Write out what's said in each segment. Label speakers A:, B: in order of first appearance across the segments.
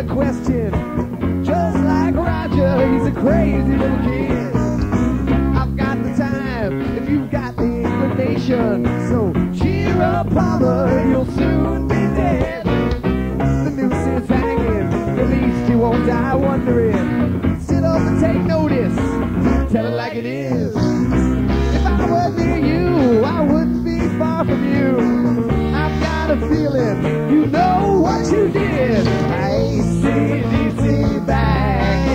A: a question. Just like Roger, he's a crazy little kid. I've got the time if you've got the inclination. So cheer up, Palmer, you'll soon be dead. The noose is hanging, at least you won't die wondering. Sit up and take notice, tell it like it is. If I were near you, I wouldn't be far from you. I've got a feeling you know what you did. AC/DC back,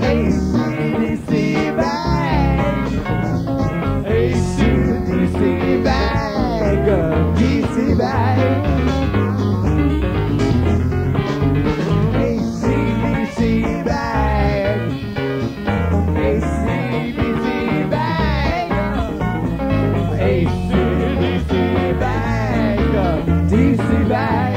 A: AC/DC back, AC/DC back, DC back, AC/DC back, AC/DC back, AC/DC back, DC back.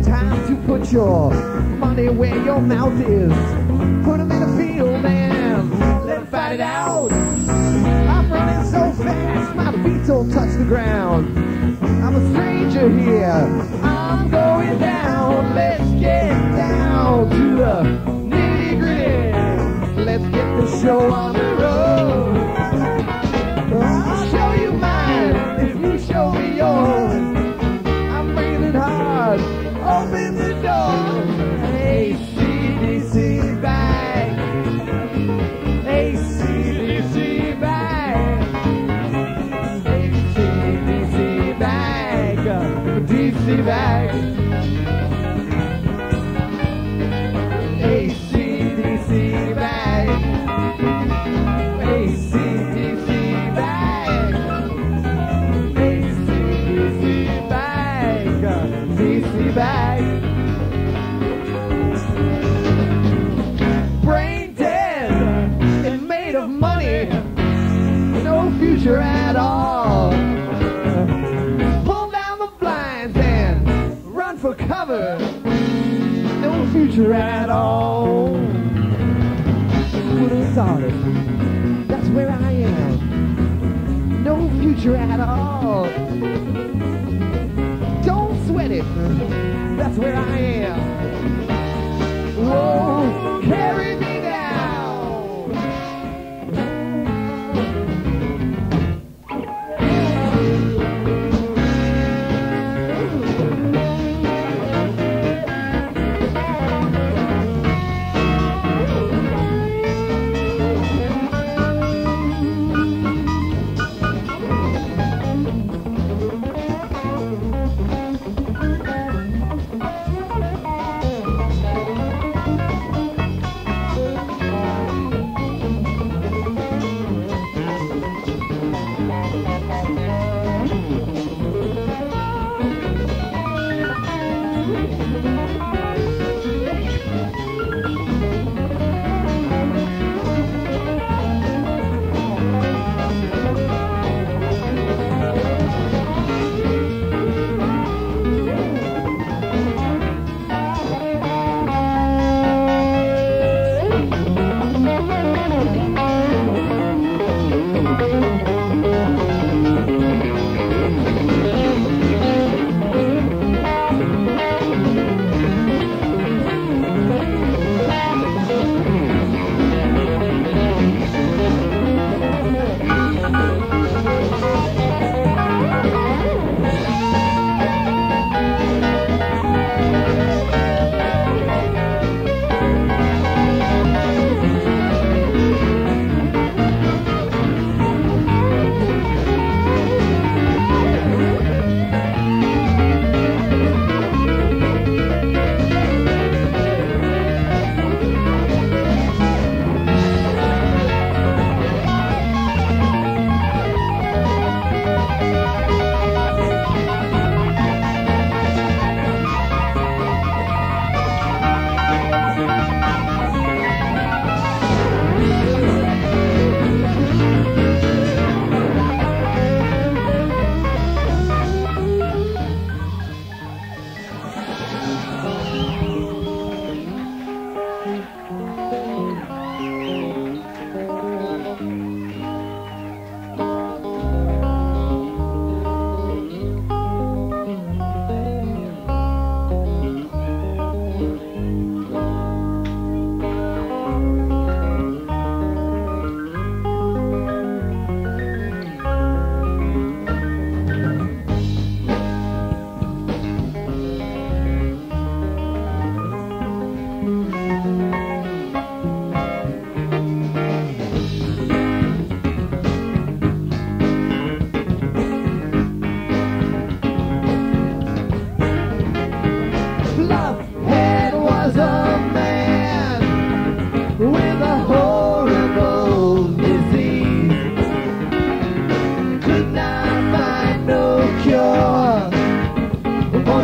A: Time to put your money where your mouth is. Put them in a field and let them fight it out. I'm running so fast my feet don't touch the ground. I'm a stranger here, I'm going down. Let's get down to the nitty gritty. Let's get the show on the road. I'll show you mine if you show me yours. I'm breathing hard, open the door. AC/DC back, AC/DC back, AC/DC back, DC back, AC/DC back, AC/DC back, AC/DC back, DC back. Brain dead and made of money, no future at all. Pull down the blinds and run for cover, no future at all. Would have thought it, that's where I am, no future at all. Don't sweat it, that's where I am. Whoa, carry me down.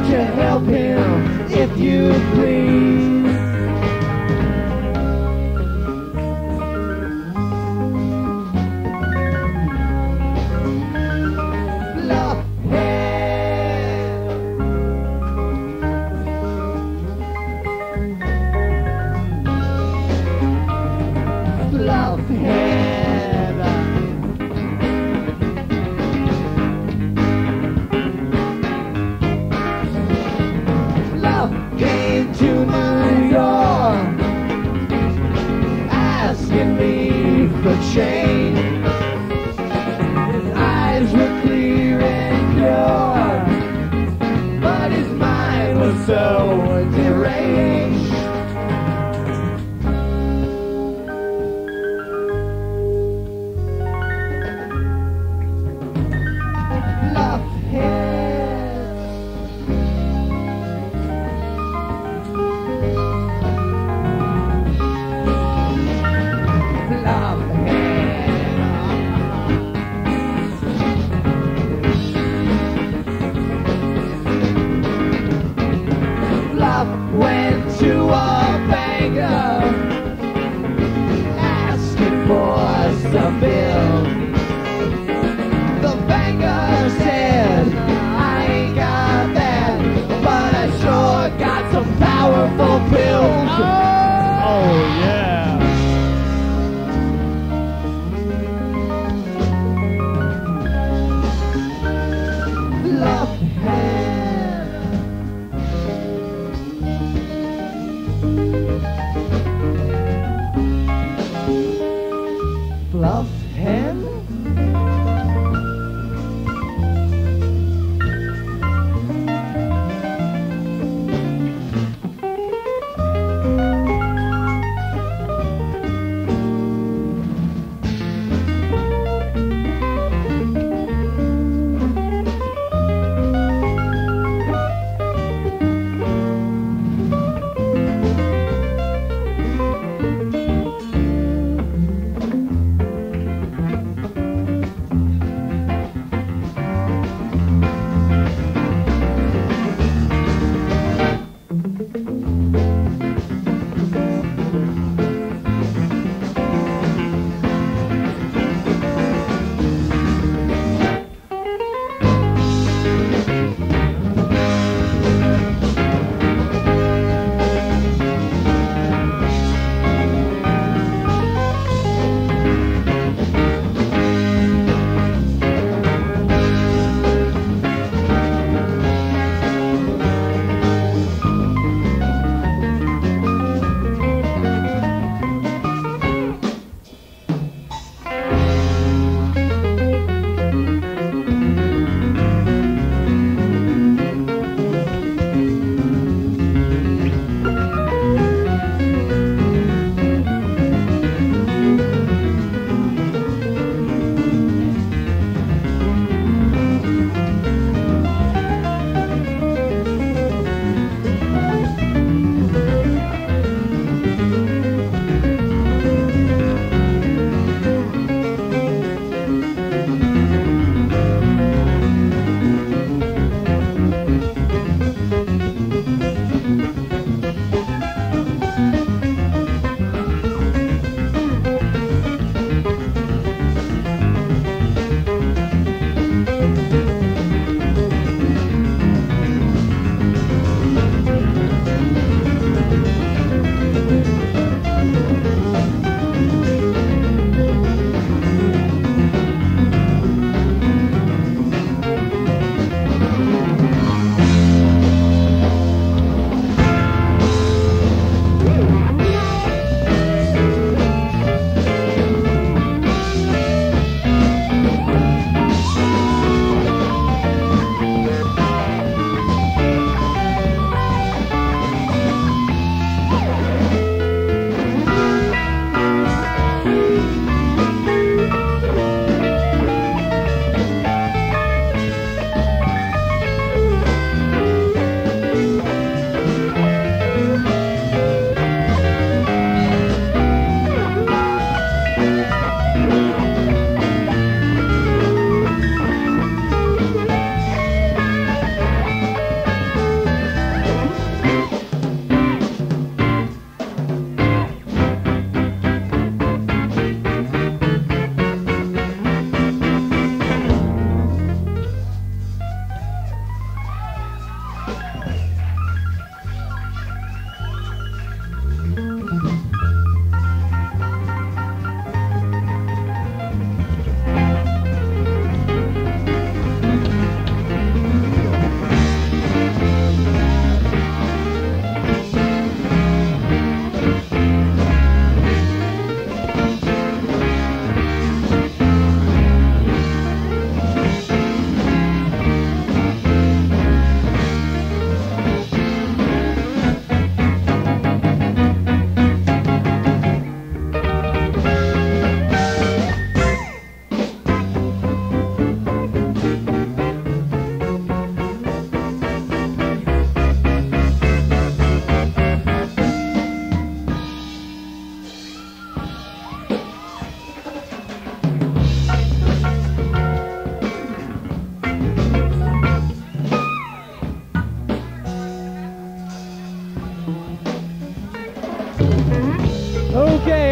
A: won't you help him if you please? Change. His eyes were clear and pure, but his mind was so deranged. Love went to a banker asking for some bills. The banker said, I ain't got that, but I sure got some powerful pills.
B: Oh yeah.
A: Love hand.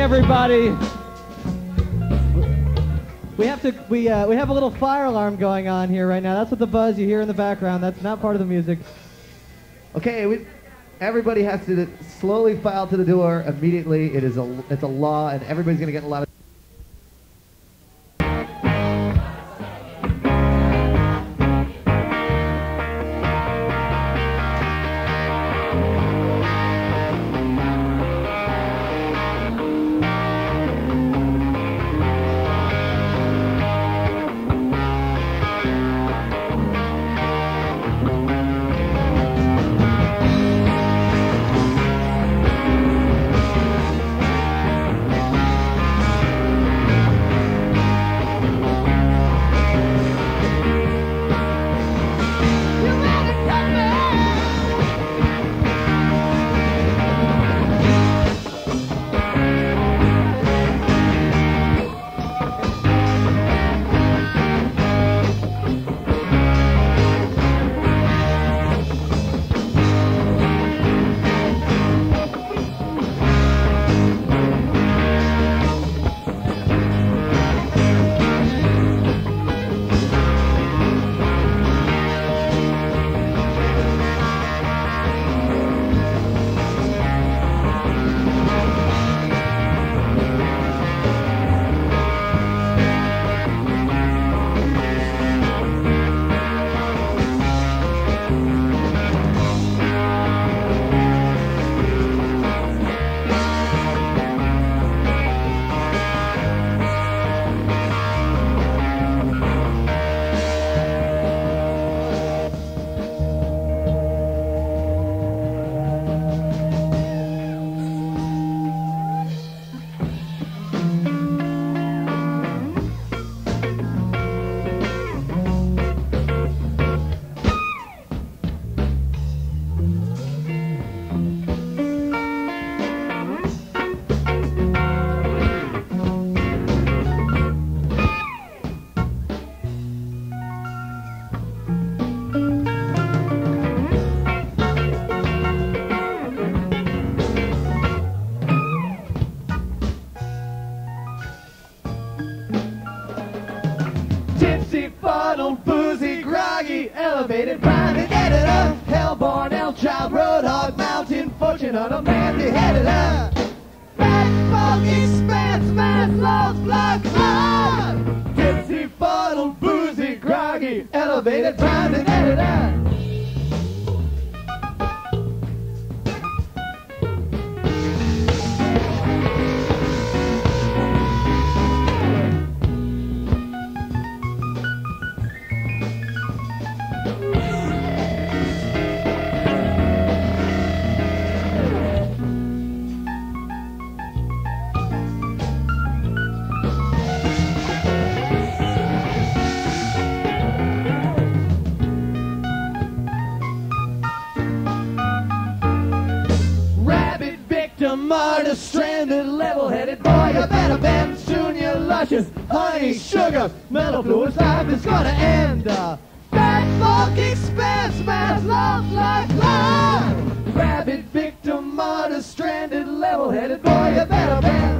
C: everybody. We have a little fire alarm going on here right now. That's what the buzz you hear in the background. That's not part of the music.
A: Okay, everybody has to slowly file to the door immediately. It's a law, and everybody's going to get a lot of... Elevated, blinded, editor, hellborn, L-child, roadhog, mountain, fortune on a man beheaded, fat, fog, expanse, mass, lost, blood, blood, tipsy, fuddled, boozy, groggy, elevated, blinded, editor. Martyr, stranded, level-headed boy, you better bend soon, you luscious honey, sugar, metal fluids, life is gonna end. Fat, fog, expanse, mass, love, like love. Rabid victim, martyr, stranded, level-headed boy, you better bend.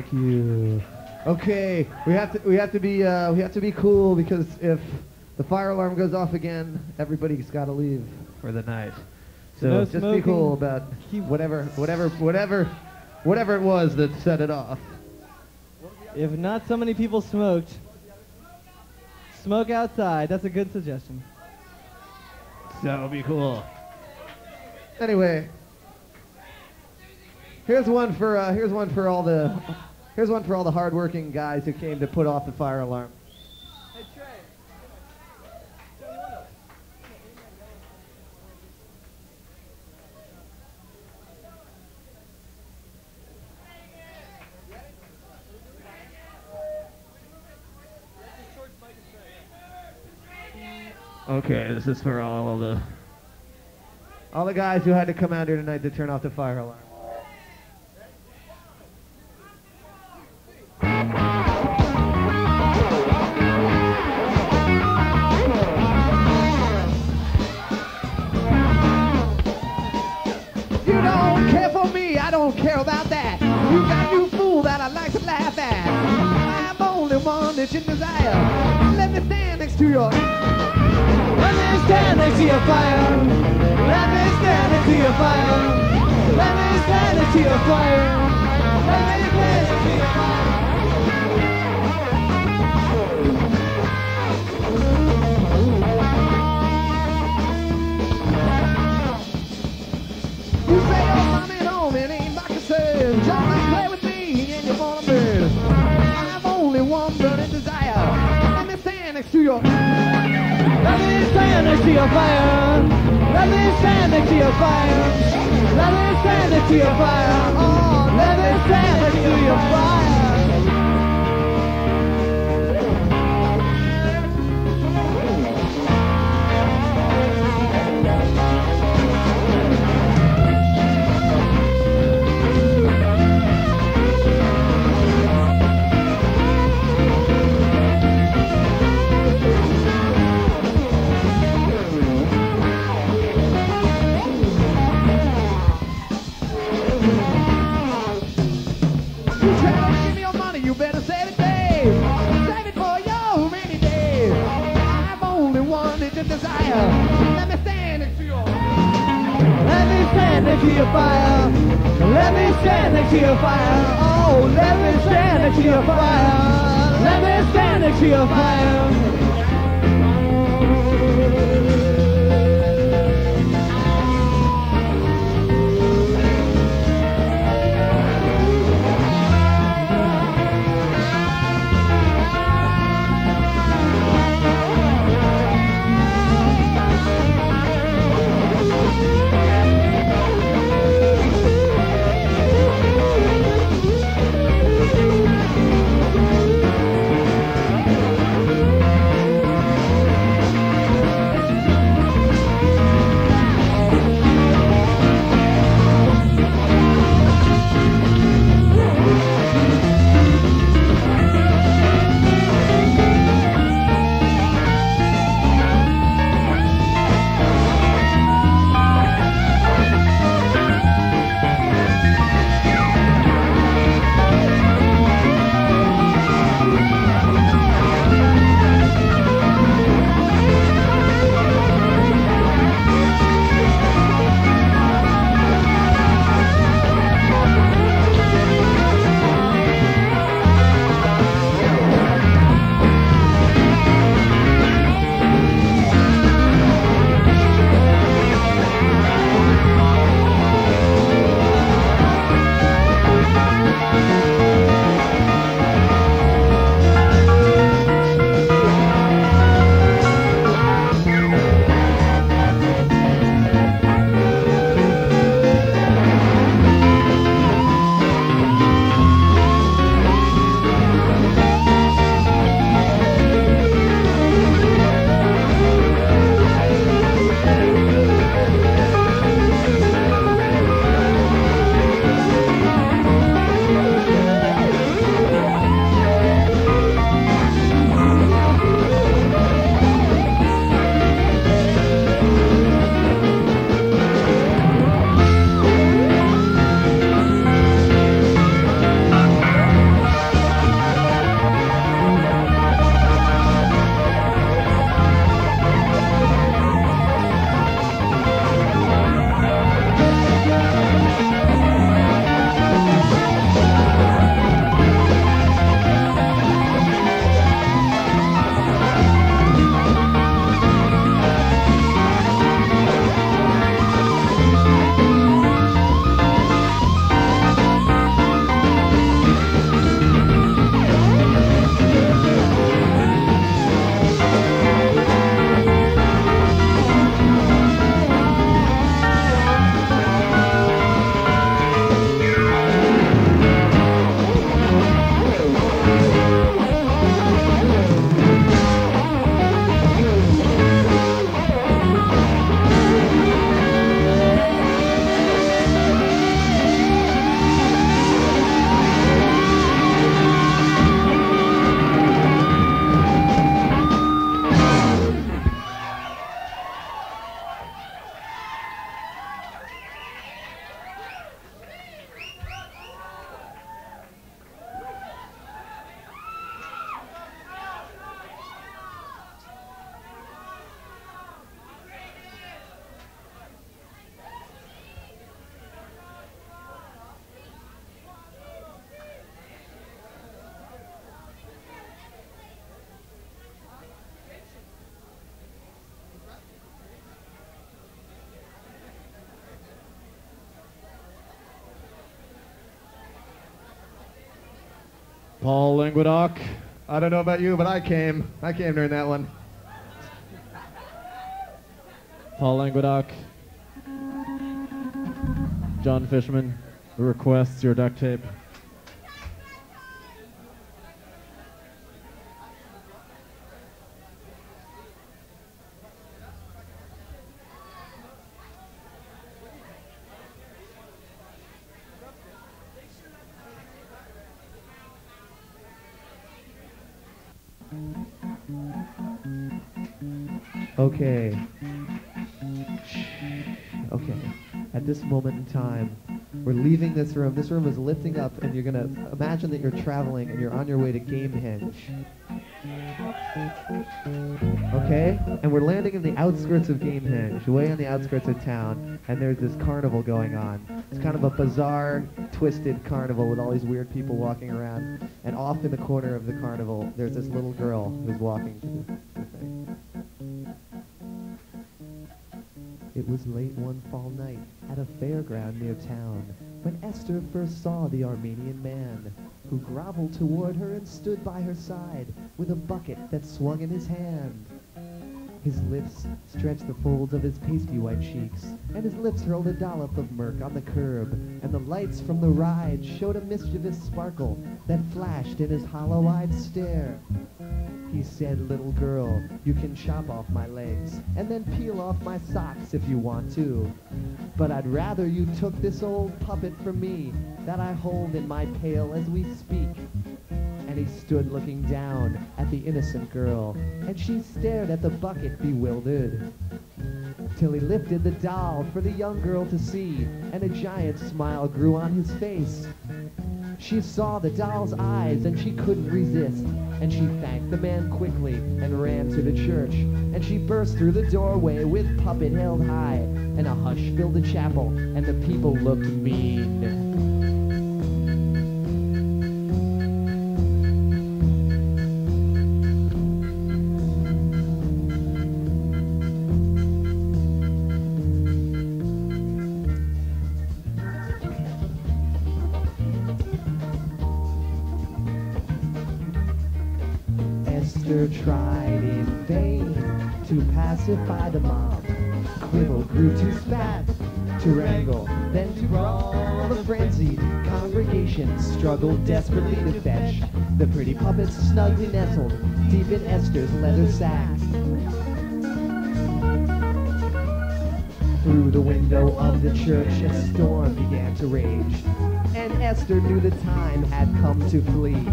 C: Thank you.
A: Okay, we have to be cool because if the fire alarm goes off again, everybody's got to leave for the night. So
C: No
A: just be
C: smoking.
A: cool about whatever it was that set it off.
C: If not so many people smoked, smoke outside. That's a good suggestion.
A: That would be cool. Anyway, here's one for all the hardworking guys who came to put off the fire alarm.
C: Hey, Trey.
A: Okay, this is for all the guys who had to come out here tonight to turn off the fire alarm. You don't care for me, I don't care about that. You got a new fool that I like to laugh at. I'm only one that you desire. Let me stand next to your. Let me stand next to your fire. Let me stand next to your fire. Let me stand next to your fire. Let me stand next to your fire. You say you're coming home, it ain't like I said. Just don't play with me and you wanna move. I'm only one burning desire. Let me stand next to your. Let me stand next to your fire. Let me stand next to your fire. Let me stand next to your fire. Oh, let me stand next to your fire. Let me stand next to your. Let me stand next to your fire. Let me stand next to your fire. Oh, let me stand next to your fire. Let me stand next to your fire.
B: Paul Languedoc.
A: I don't know about you, but I came during that one.
B: Paul Languedoc. John Fishman requests your duct tape.
A: Okay. Okay. At this moment in time, we're leaving this room. This room is lifting up, and you're going to imagine that you're traveling and you're on your way to Gamehenge. Okay? And we're landing in the outskirts of Gamehenge, way on the outskirts of town, and there's this carnival going on. It's kind of a bizarre, twisted carnival with all these weird people walking around. And off in the corner of the carnival, there's this little girl who's walking to the thing. It was late one fall night at a fairground near town when Esther first saw the Armenian man, who groveled toward her and stood by her side with a bucket that swung in his hand. His lips stretched the folds of his pasty white cheeks, and his lips hurled a dollop of murk on the curb, and the lights from the ride showed a mischievous sparkle that flashed in his hollow-eyed stare. He said, "Little girl, you can chop off my legs and then peel off my socks if you want to. But I'd rather you took this old puppet from me that I hold in my pail as we speak." And he stood looking down at the innocent girl, and she stared at the bucket bewildered, till he lifted the doll for the young girl to see, and a giant smile grew on his face. She saw the doll's eyes, and she couldn't resist, and she thanked the man quickly and ran to the church, and she burst through the doorway with puppet held high, and a hush filled the chapel, and the people looked mean. Esther tried in vain to pacify the mob. Quibble grew to spat, to wrangle, then to brawl. The frenzied congregation struggled desperately to fetch the pretty puppets snugly nestled deep in Esther's leather sack. Through the window of the church a storm began to rage, and Esther knew the time had come to flee.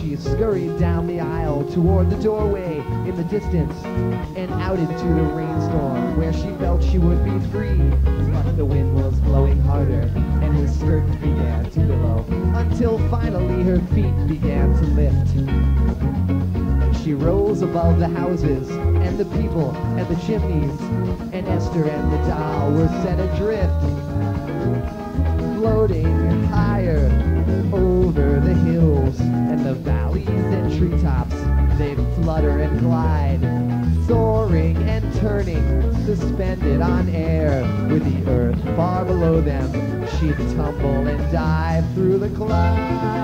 A: She scurried down the aisle toward the doorway in the distance and out into the rainstorm where she felt she would be free. But the wind was blowing harder and her skirt began to billow until finally her feet began to lift. She rose above the houses and the people and the chimneys, and Esther and the doll were set adrift, floating higher over the hills and the valleys and treetops. They'd flutter and glide, soaring and turning, suspended on air, with the earth far below them. She'd tumble and dive through the clouds.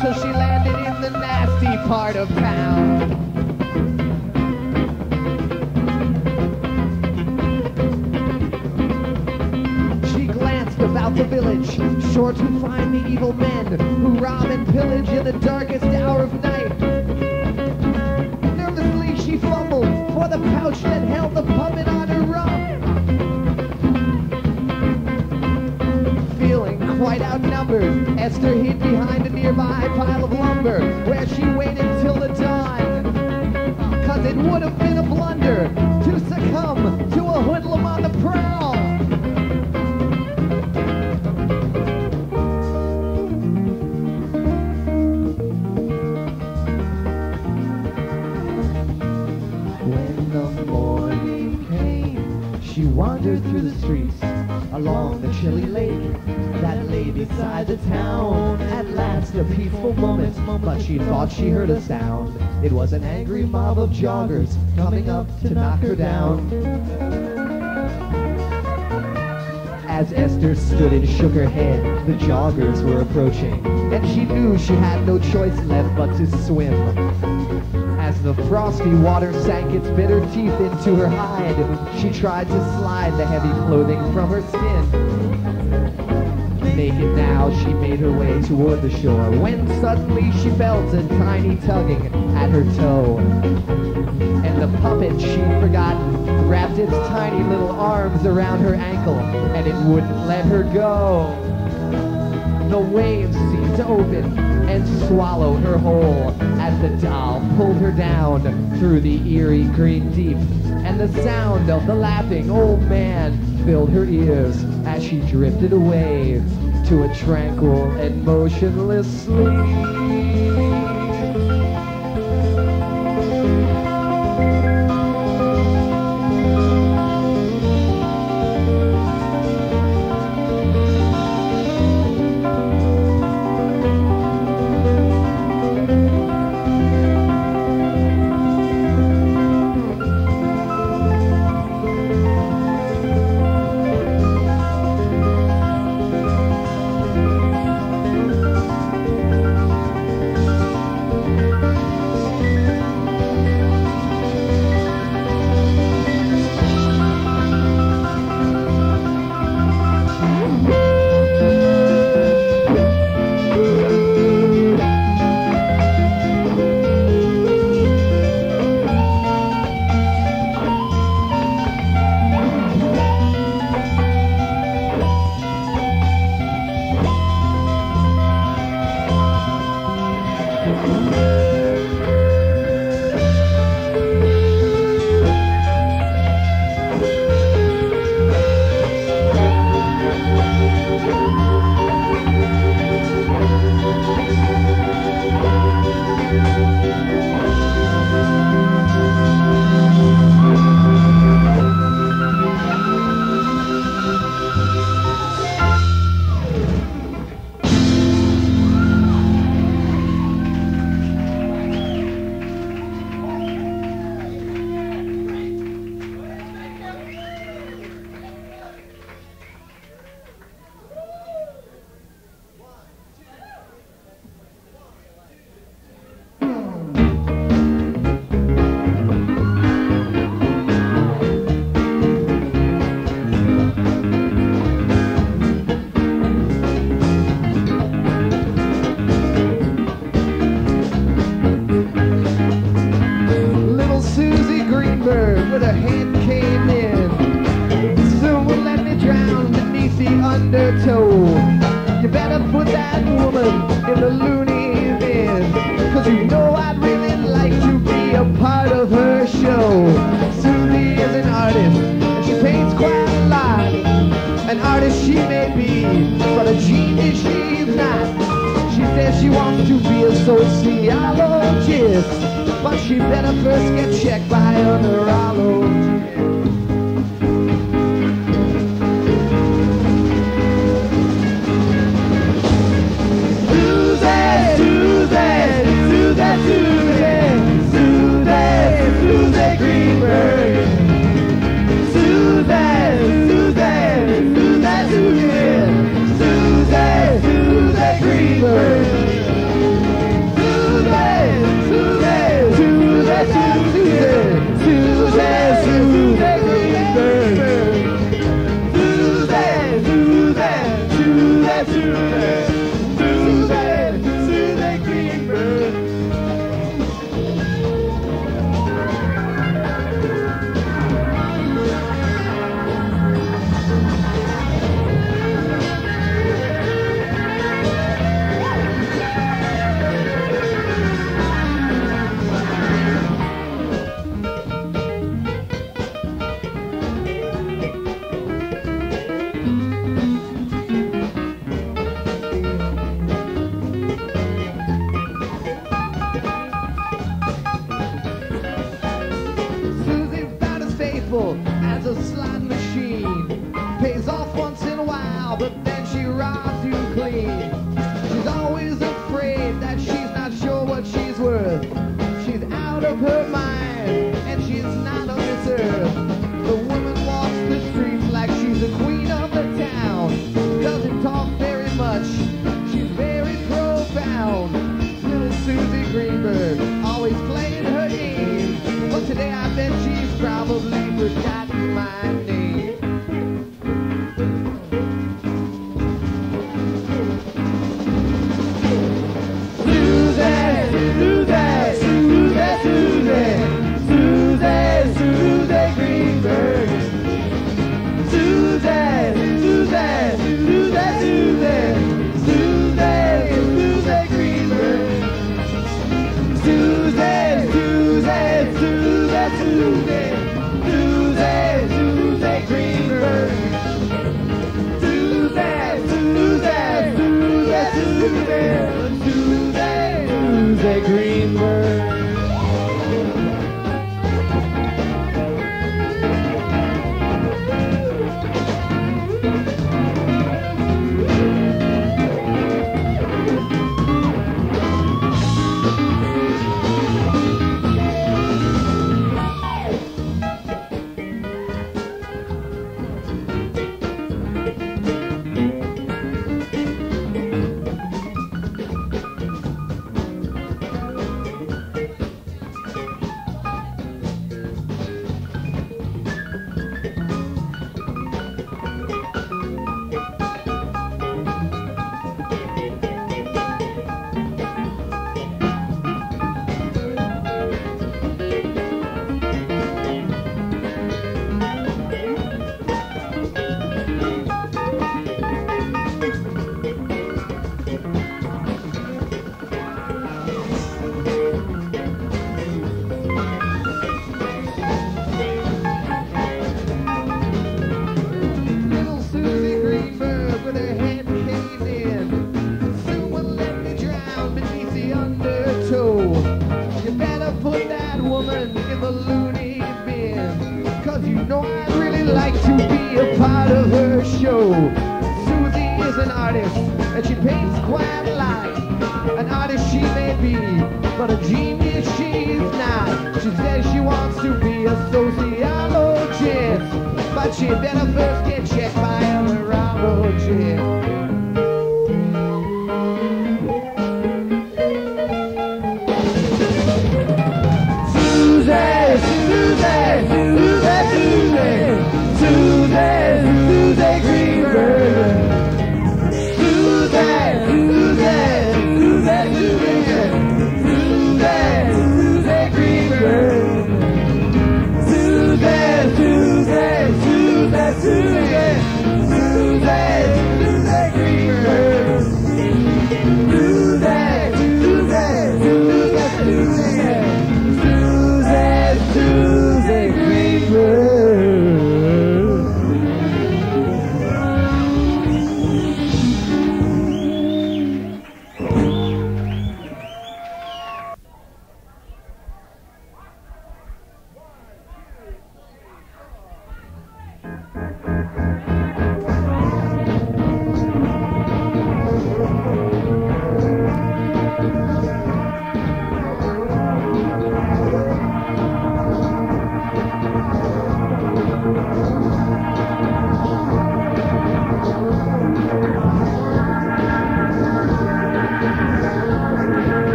A: till she landed in the nasty part of town. She glanced about the village, sure to find the evil men who rob and pillage in the darkest hour of night. Nervously she fumbled for the pouch that held the puppet on her rump. Feeling quite outnumbered, Esther hid behind a nearby pile of lumber, where she waited till the dawn. 'Cause it would have been a blunder to succumb to a hoodlum on the prowl. When the morning came, she wandered through the streets along the chilly lake that lay beside the town. At last a peaceful moment, but she thought she heard a sound. It was an angry mob of joggers coming up to knock her down. As Esther stood and shook her head, the joggers were approaching, and she knew she had no choice left but to swim. As the frosty water sank its bitter teeth into her hide, she tried to slide the heavy clothing from her skin. Naked now, she made her way toward the shore, when suddenly she felt a tiny tugging at her toe. And the puppet she'd forgotten wrapped its tiny little arms around her ankle, and it wouldn't let her go. The waves seemed to open and swallow her whole as the doll pulled her down through the eerie green deep, and the sound of the laughing old man filled her ears as she drifted away to a tranquil and motionless sleep. With her hand came in, soon will let me drown beneath the undertow. You better put that woman in the loony bin, 'cause you know I'd really like to be a part of her show. Susie is an artist, and she paints quite a lot. An artist she may be, but a genius she's not. She says she wants to be a sociologist, but she better first get checked by a neurologist. Susie Greenberg. Susie Greenberg. a slot machine. Pays off once in a while, but then she robs you clean. She's always afraid that she's not sure what she's worth. She's out of her mind, and she's not on this earth. The woman walks the streets like she's the queen of the town. Doesn't talk very much, she's very profound. Little Susie Greenberg, always playing her game. But today I bet she's probably forgotten my name. Susie Greenberg. Susie Greenberg.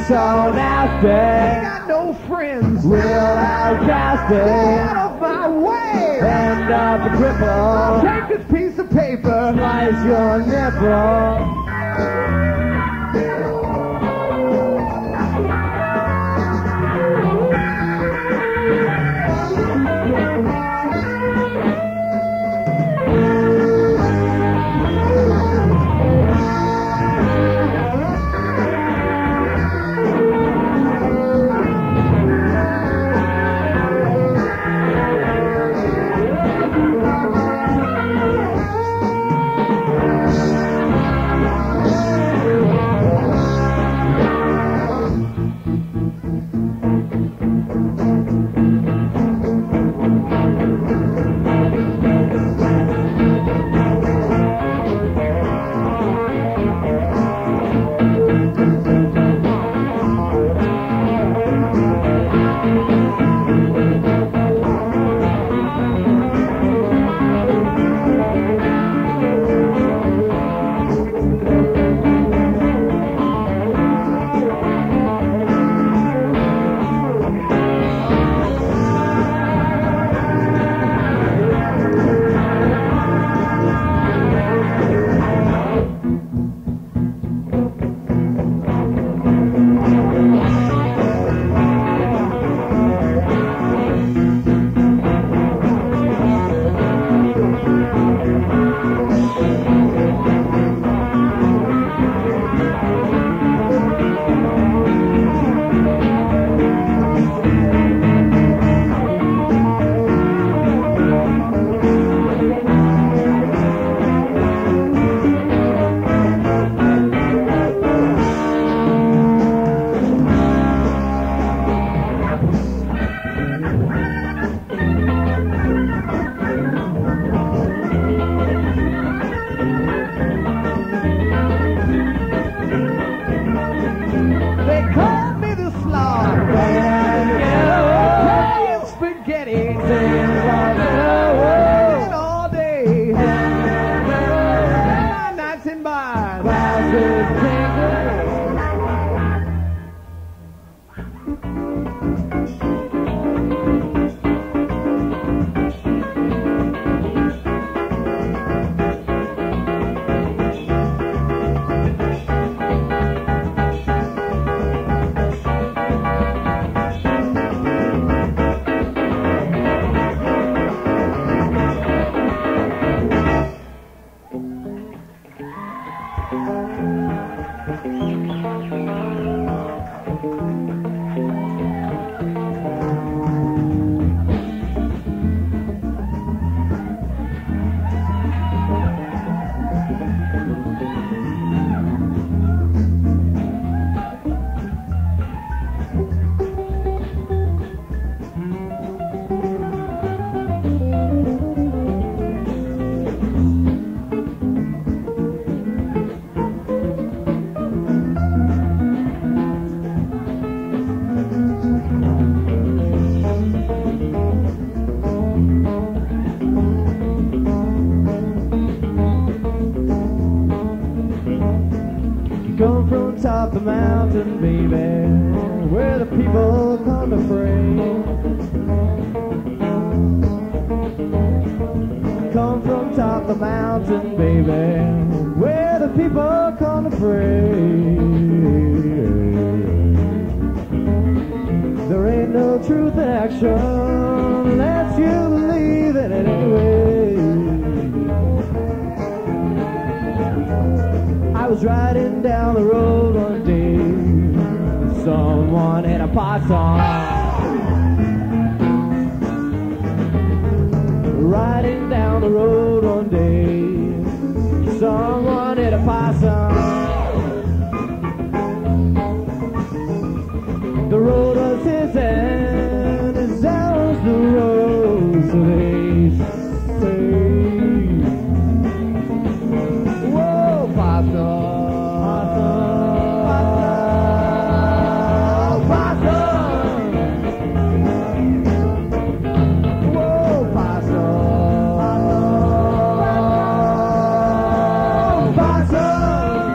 D: so nasty.
A: I got no friends.
D: We'll outcast it.
A: Stay out of my way.
D: End up a cripple.
A: Take this piece of paper.
D: Slice your nipple. Come from top the mountain, baby, where the people come to pray. Come from top the mountain, baby, where the people come to pray. There ain't no truth in action, lets you believe in it anyway. I was riding down the road one day, someone hit a possum. Riding down the road one day, someone hit a possum. The road was his and his house was the road, so they say. Whoa, possum. Possum.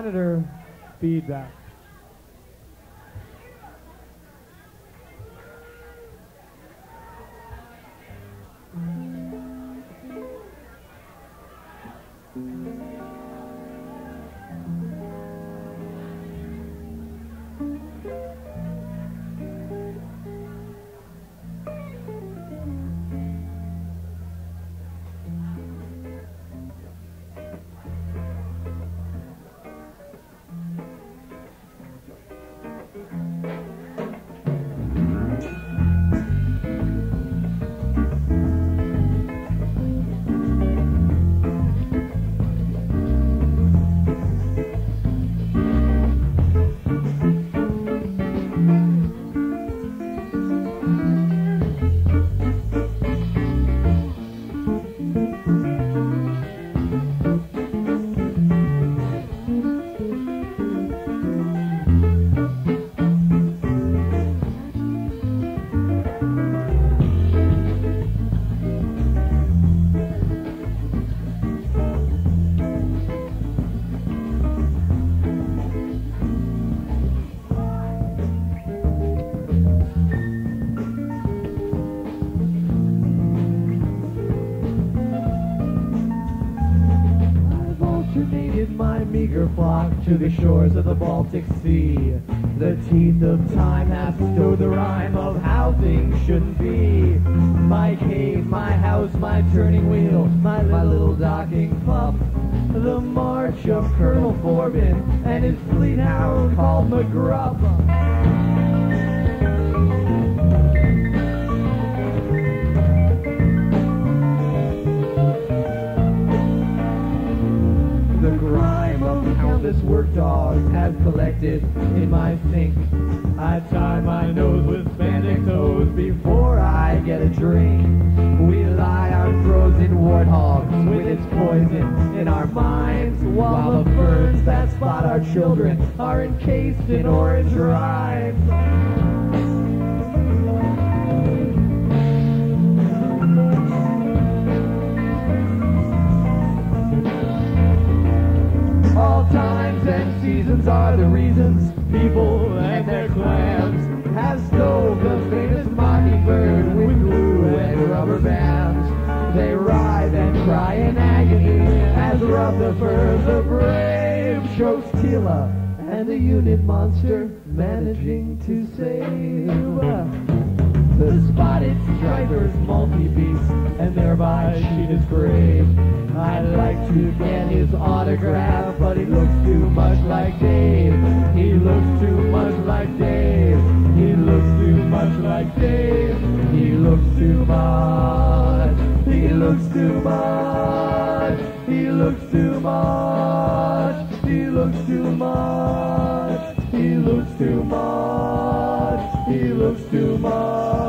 D: monitor feedback. To the shores of the Baltic Sea, the teeth of time have stowed the rhyme of how things shouldn't be. My cave, my house, my turning wheel, my little docking pump, the march of Colonel Forbin and his fleet hound called McGrupp. Work dogs have collected in my sink. I tie my nose with spandex hose before I get a drink. We lie on frozen warthogs with its poison in our minds, while the birds that spot our children are encased in orange rind. All times and seasons are the reasons people and their clans have stove the famous mockingbird with glue and rubber bands. They writhe and cry in agony as rub the furs of brave chokes Tila and the unit monster managing to save the spotted striper's multi-beast and thereby sheet his grave. I'd like to get his autograph, but he looks too much like Dave. He looks too much like Dave. He looks too much like Dave. He looks too much. He looks too much. He looks too much. He looks too much. He looks too much. He looks too much.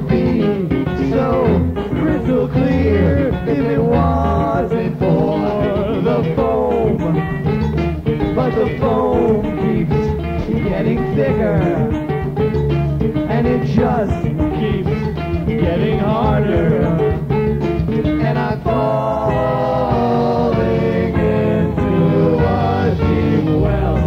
D: would be so crystal clear if it wasn't for the foam. But the foam keeps getting thicker, and it just keeps getting harder, and I'm falling into a deep well.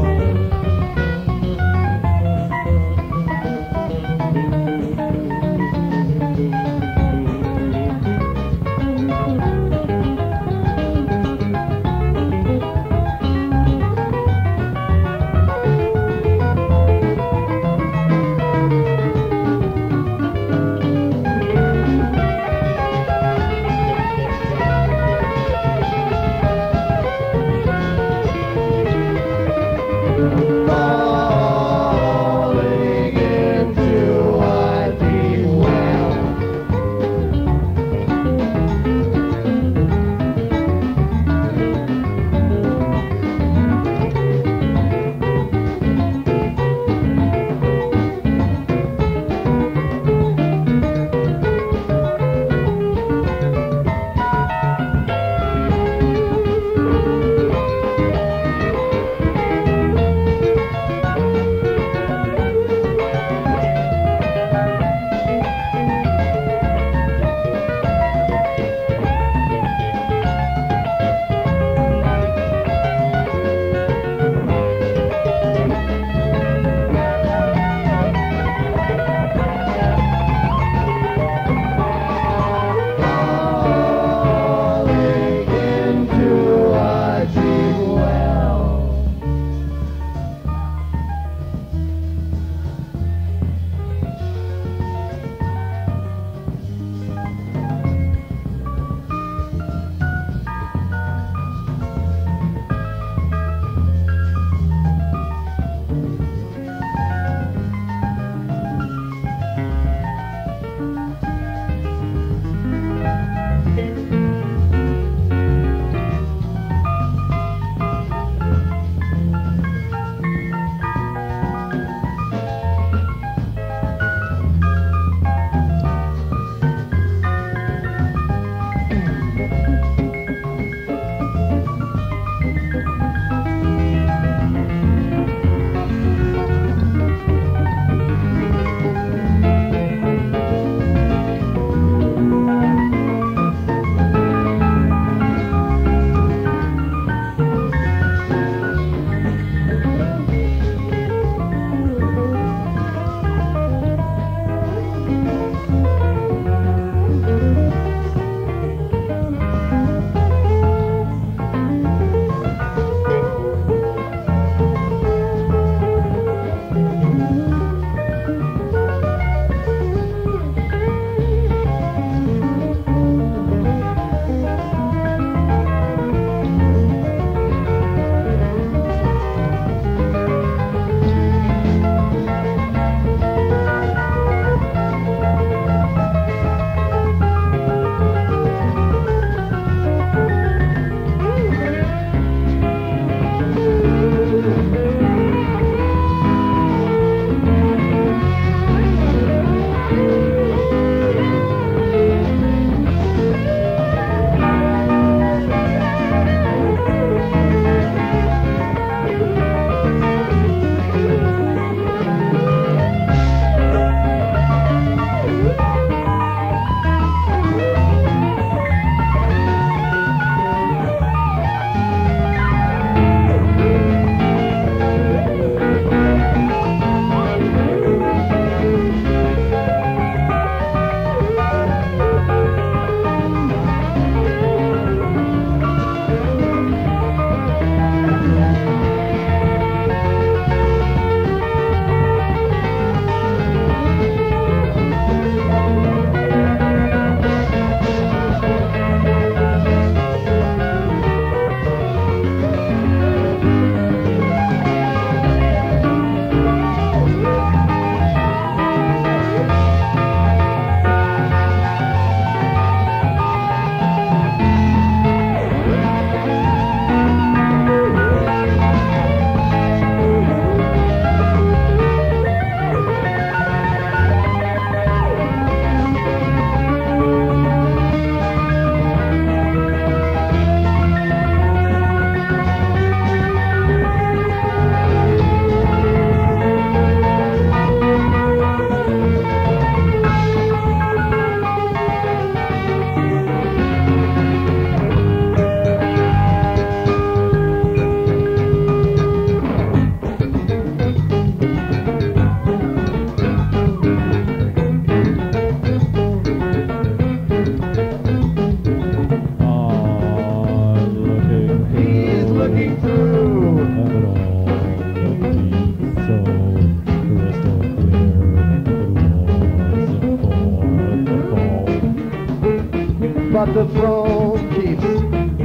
A: But the phone keeps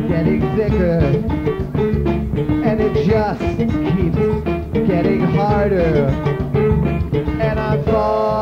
A: getting thicker, and it just keeps getting harder, and I fall.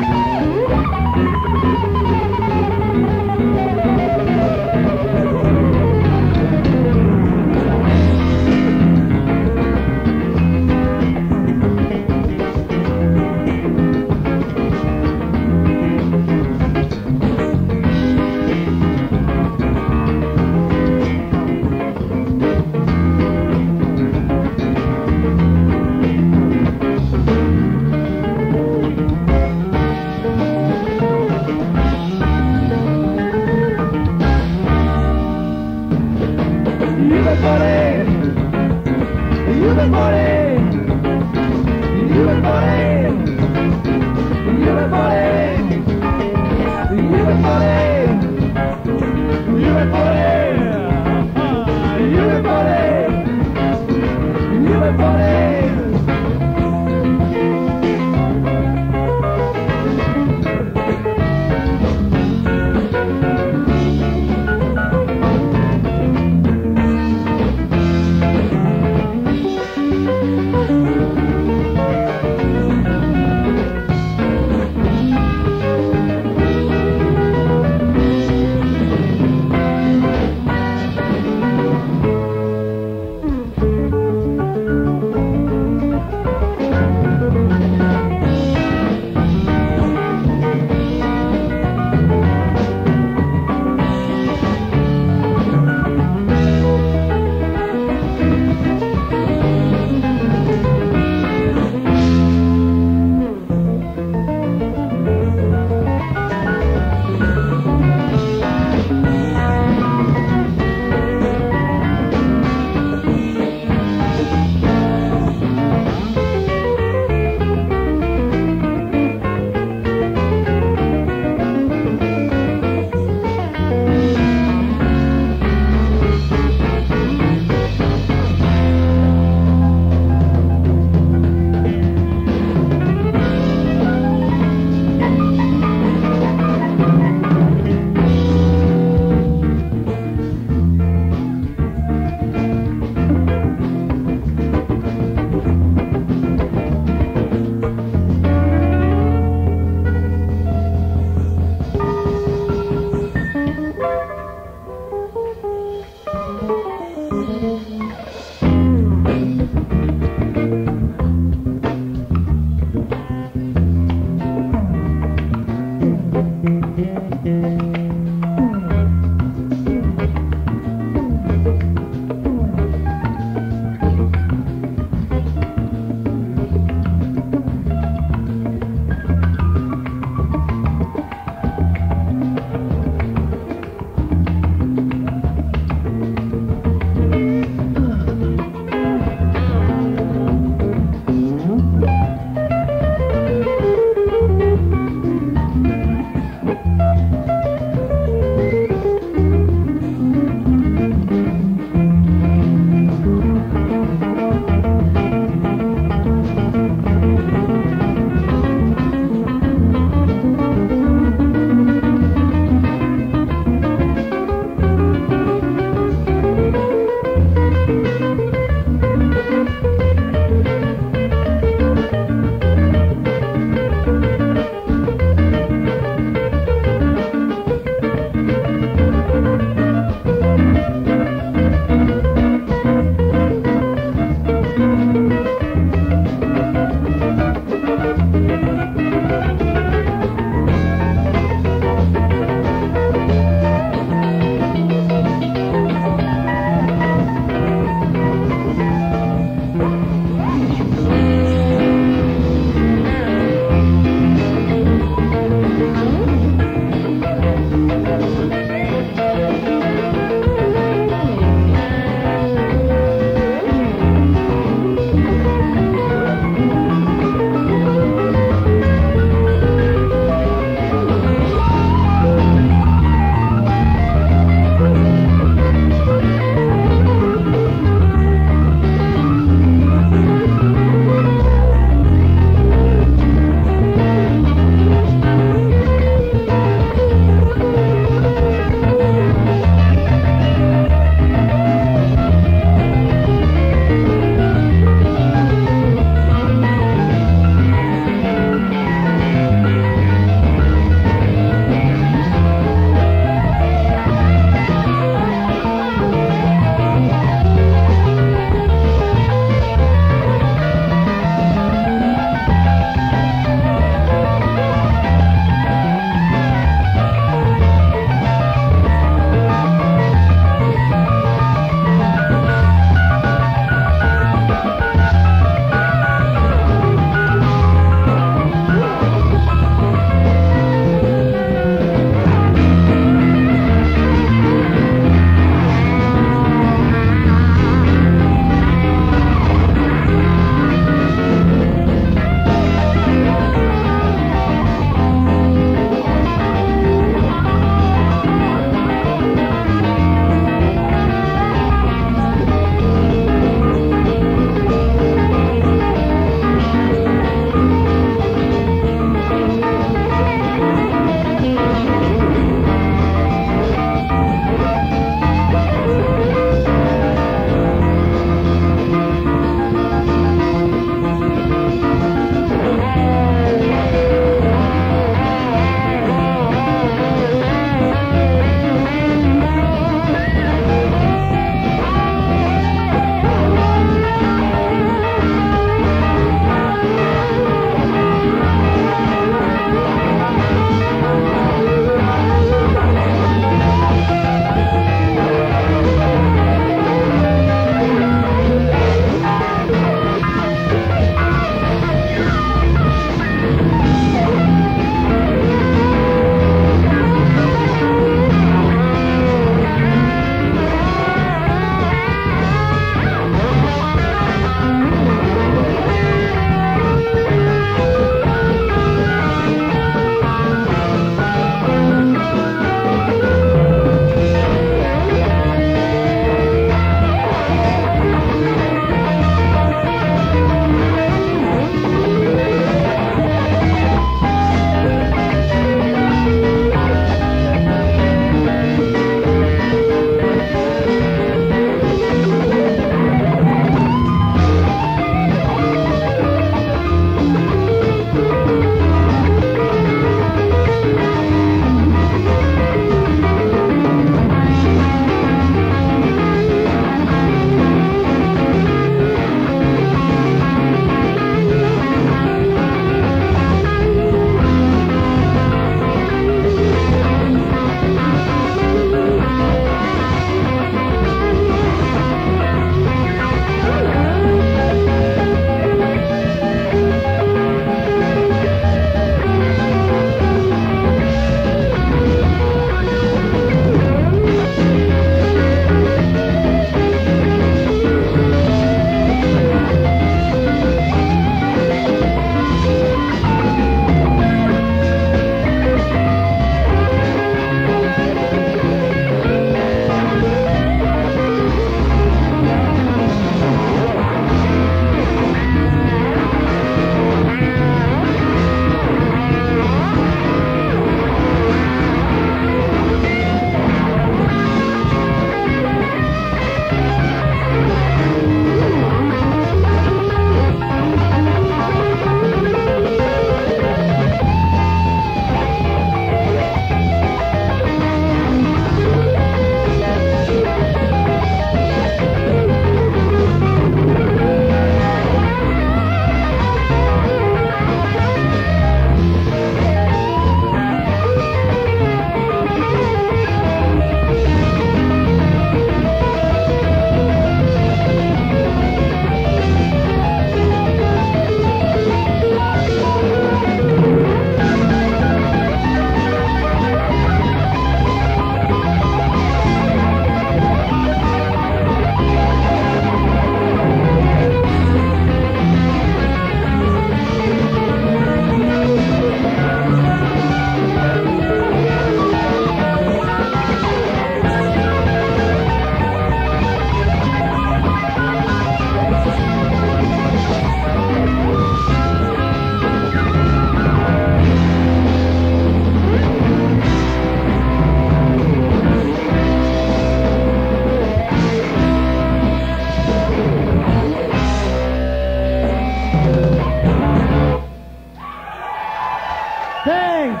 C: Thanks.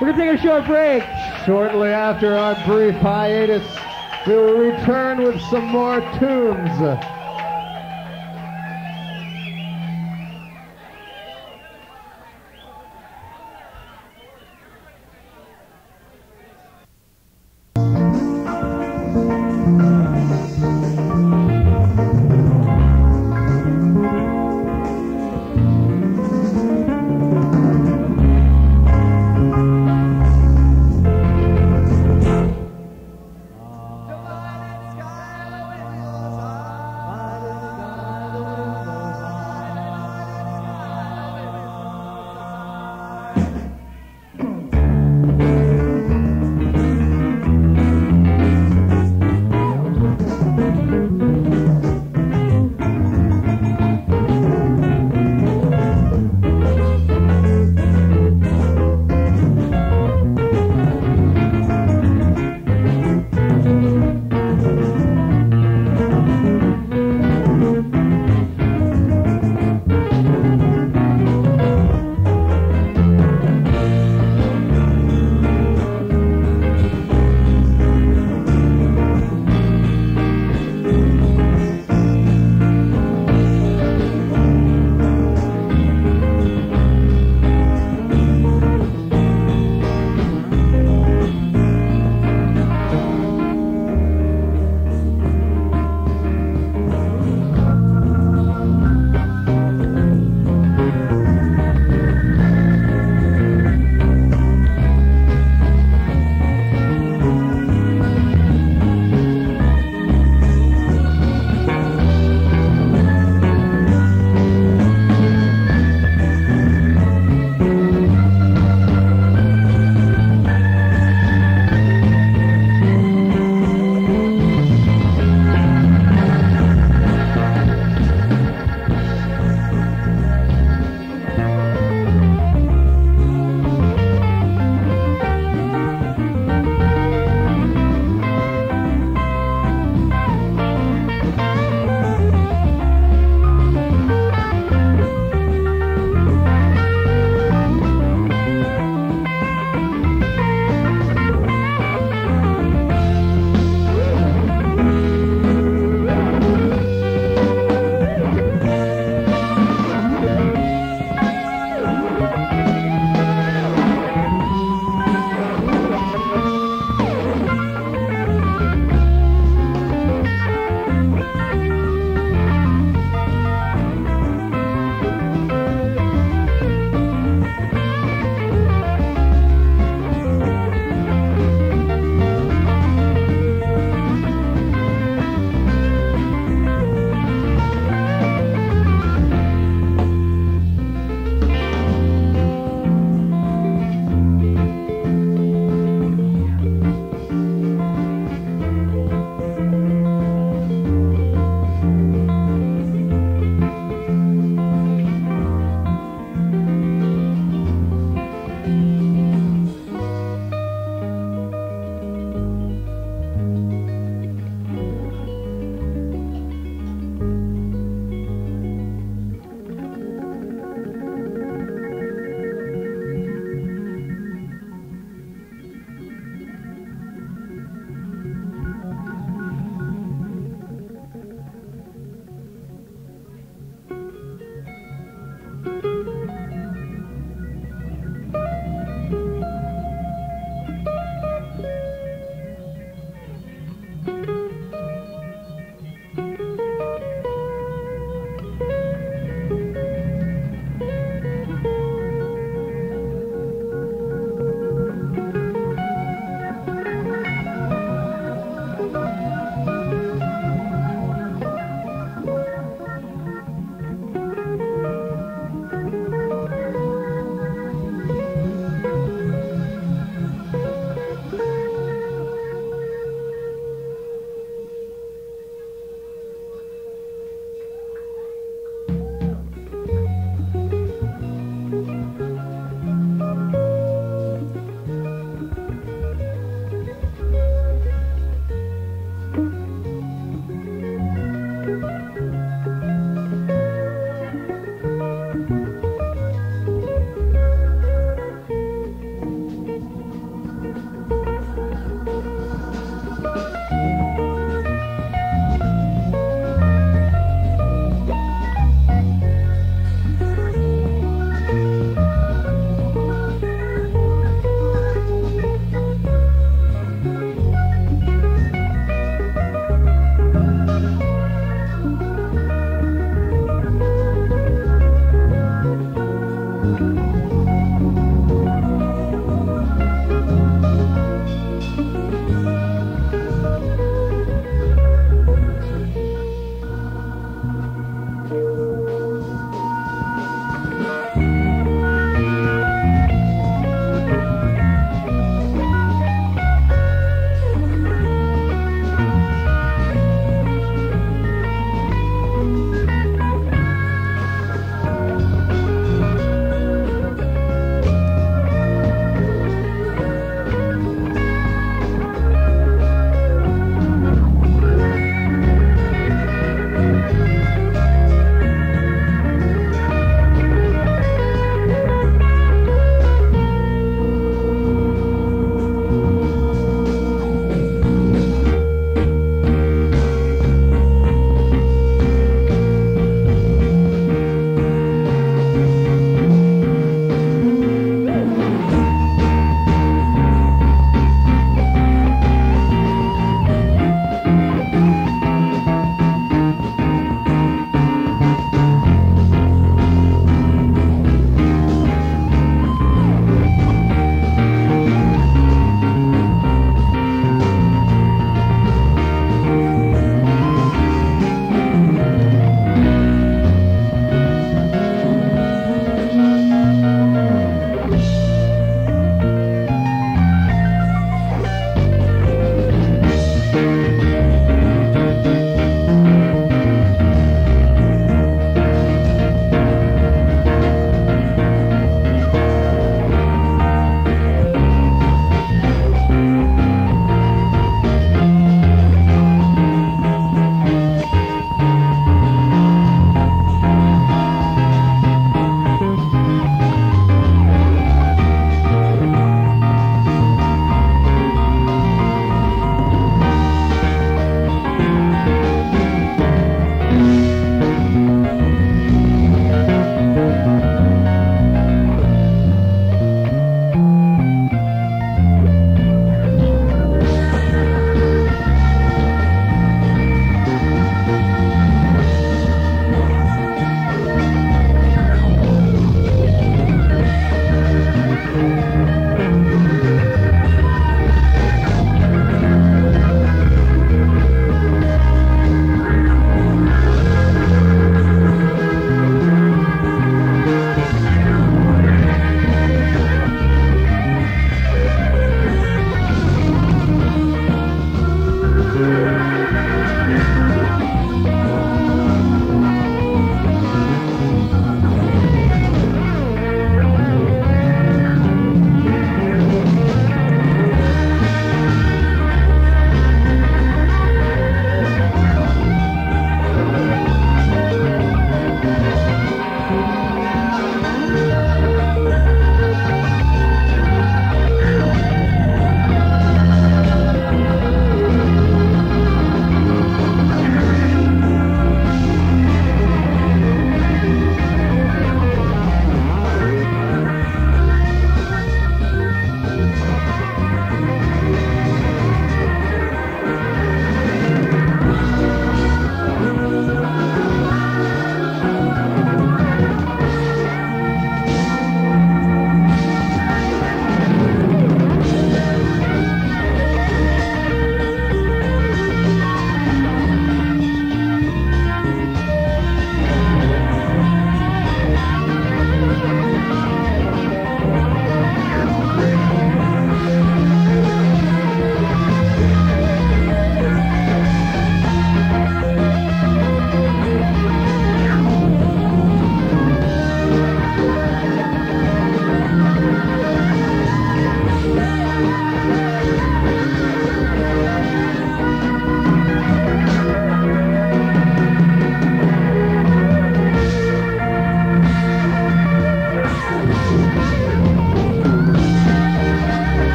C: We're going to take a short break.
A: Shortly after our brief hiatus, we will return with some more tunes.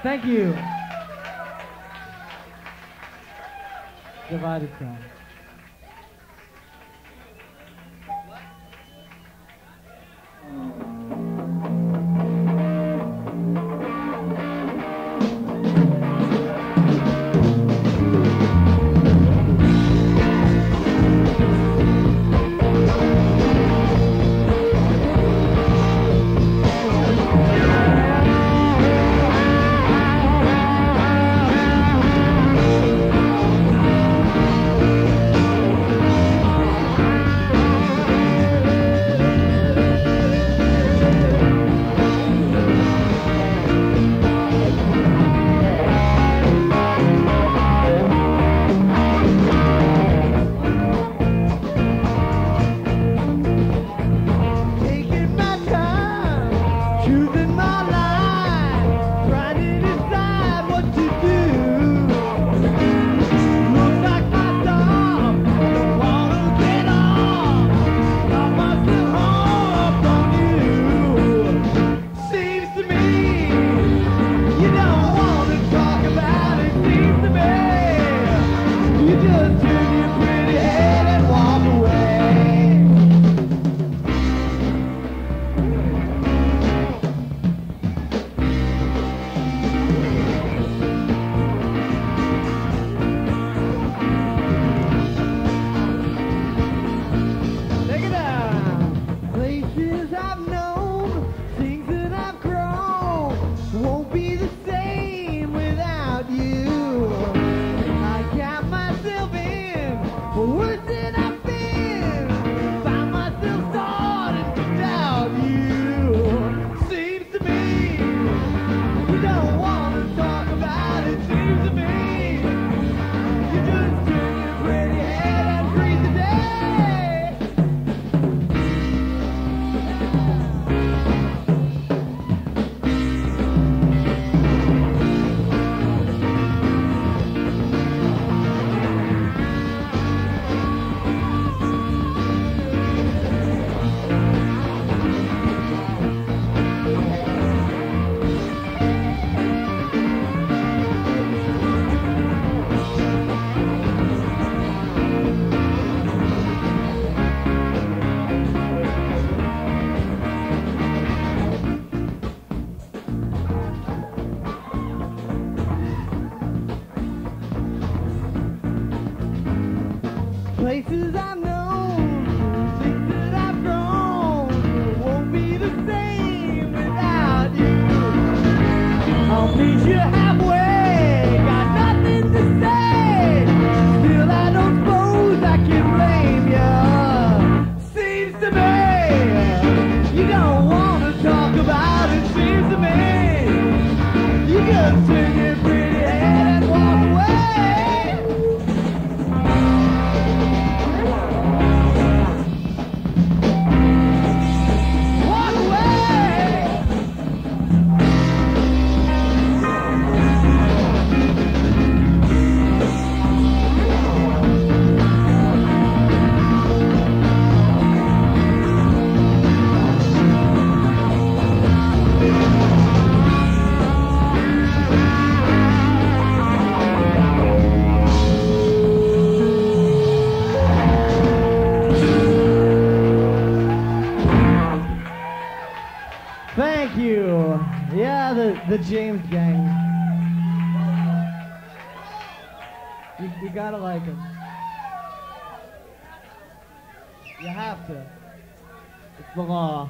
C: Thank you. Divided crowd.
D: Places I've known, things that I've grown, won't be the same without you. I'll meet you halfway, got nothing to say. Still, I don't suppose I can blame you. Seems to me, you don't want to talk about it. Seems to me, you just turn your pretty head and walk away.
C: Thank you. Yeah, the James gang. You gotta like him. You have to. It's the law.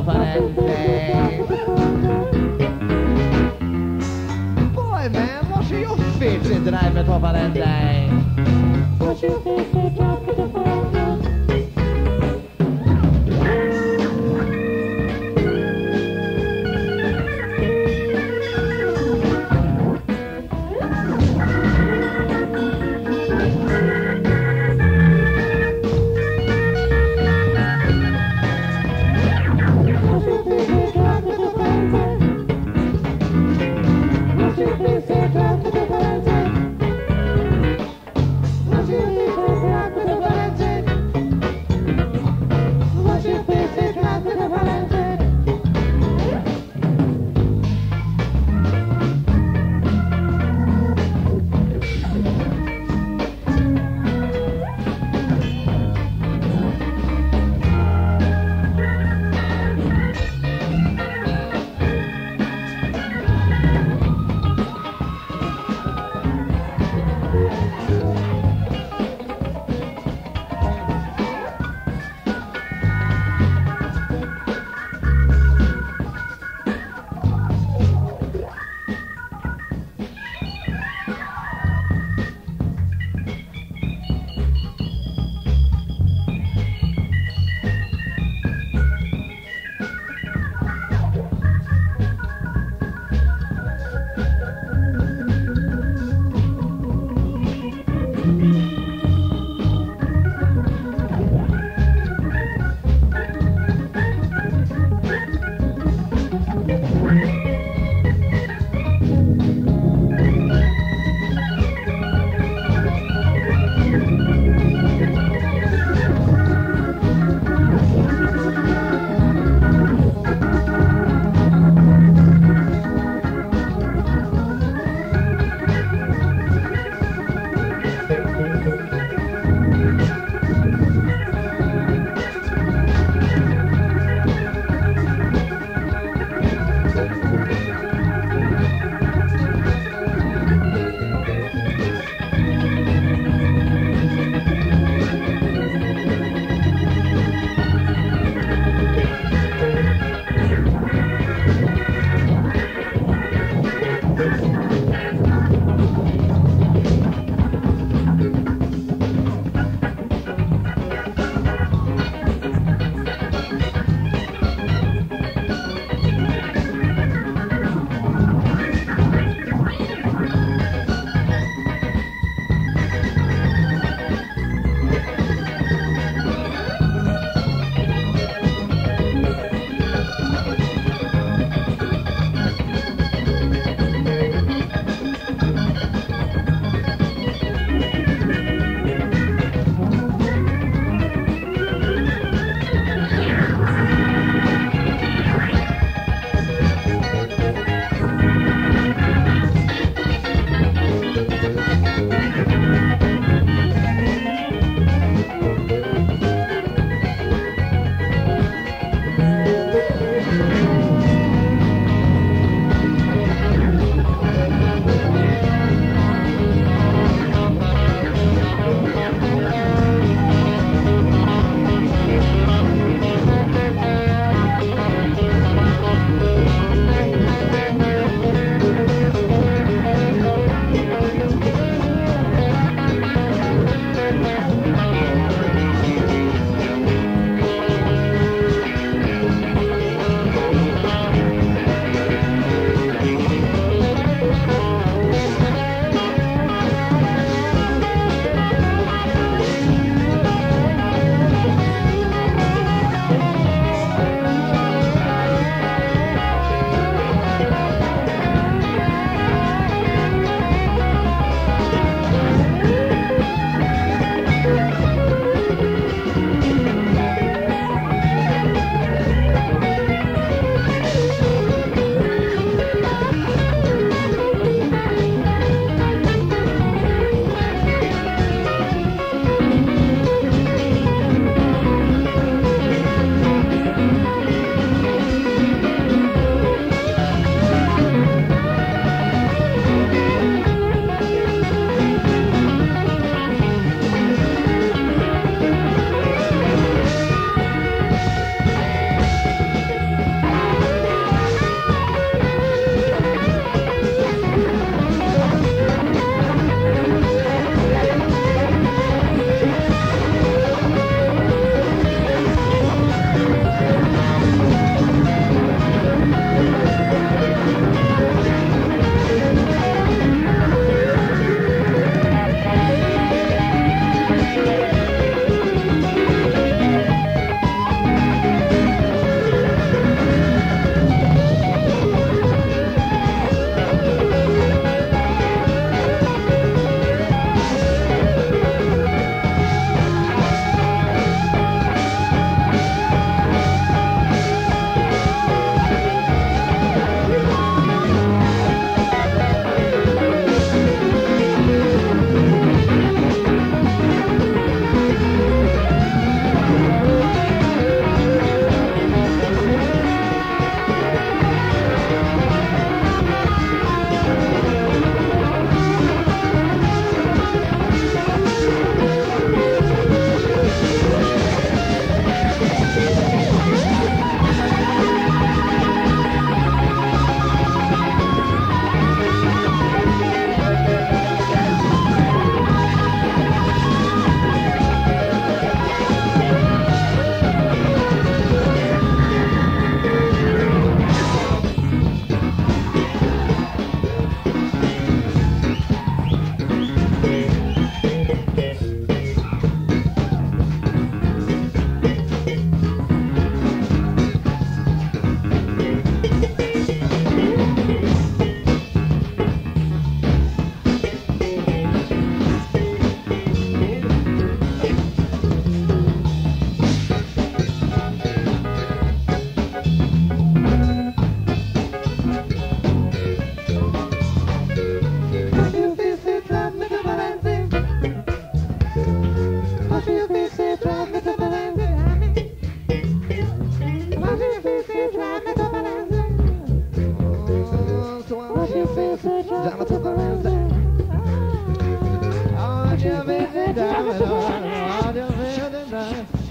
A: Valente. Boy, man, wash your feet in tonight, Mr. Valente. Wash your feet in tonight, Mr. Valente.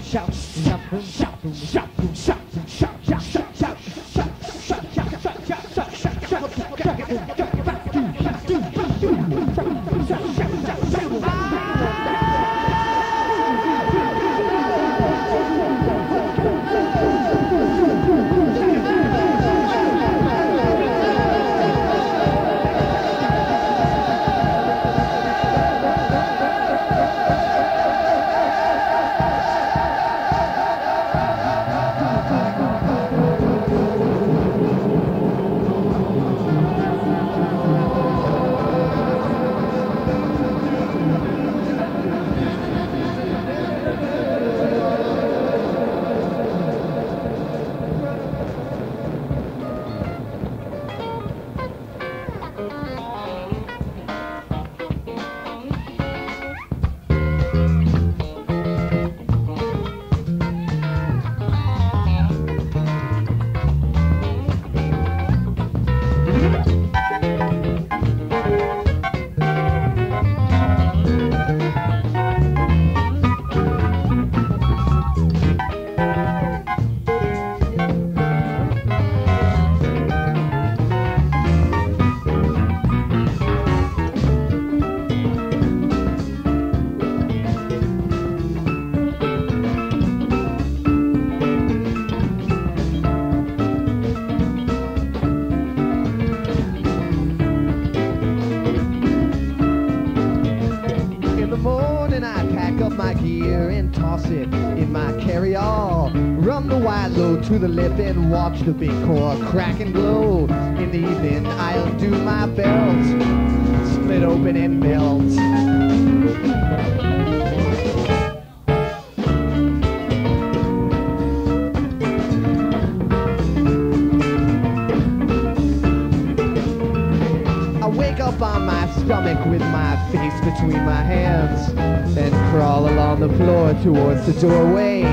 A: shout, shout, shout, shout, shout, shout, shout, shout, shout, shout, to the lip and watch the big core crack and glow. In the evening I undo my belt, split open and melt. I wake up on my stomach with my face between my hands, then crawl along the floor towards the doorway.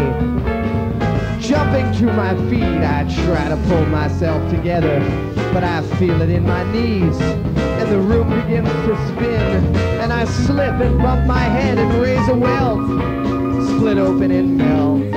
A: Jumping to my feet, I try to pull myself together, but I feel it in my knees, and the room begins to spin, and I slip and bump my head and raise a welt, split open and melt.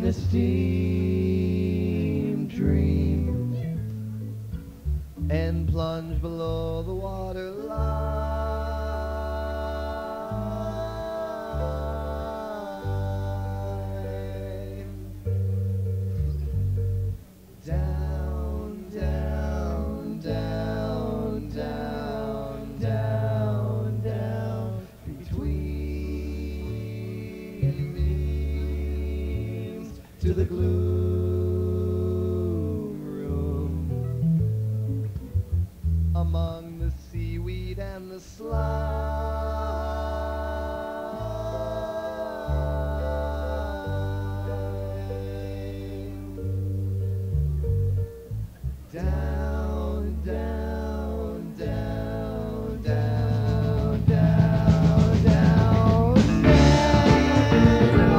D: a steam dream and plunge below the water line. Down, down, down, down, down, down, between beams to the glue room, among the seaweed and the slime. Down, down, down, down, down, down, bells,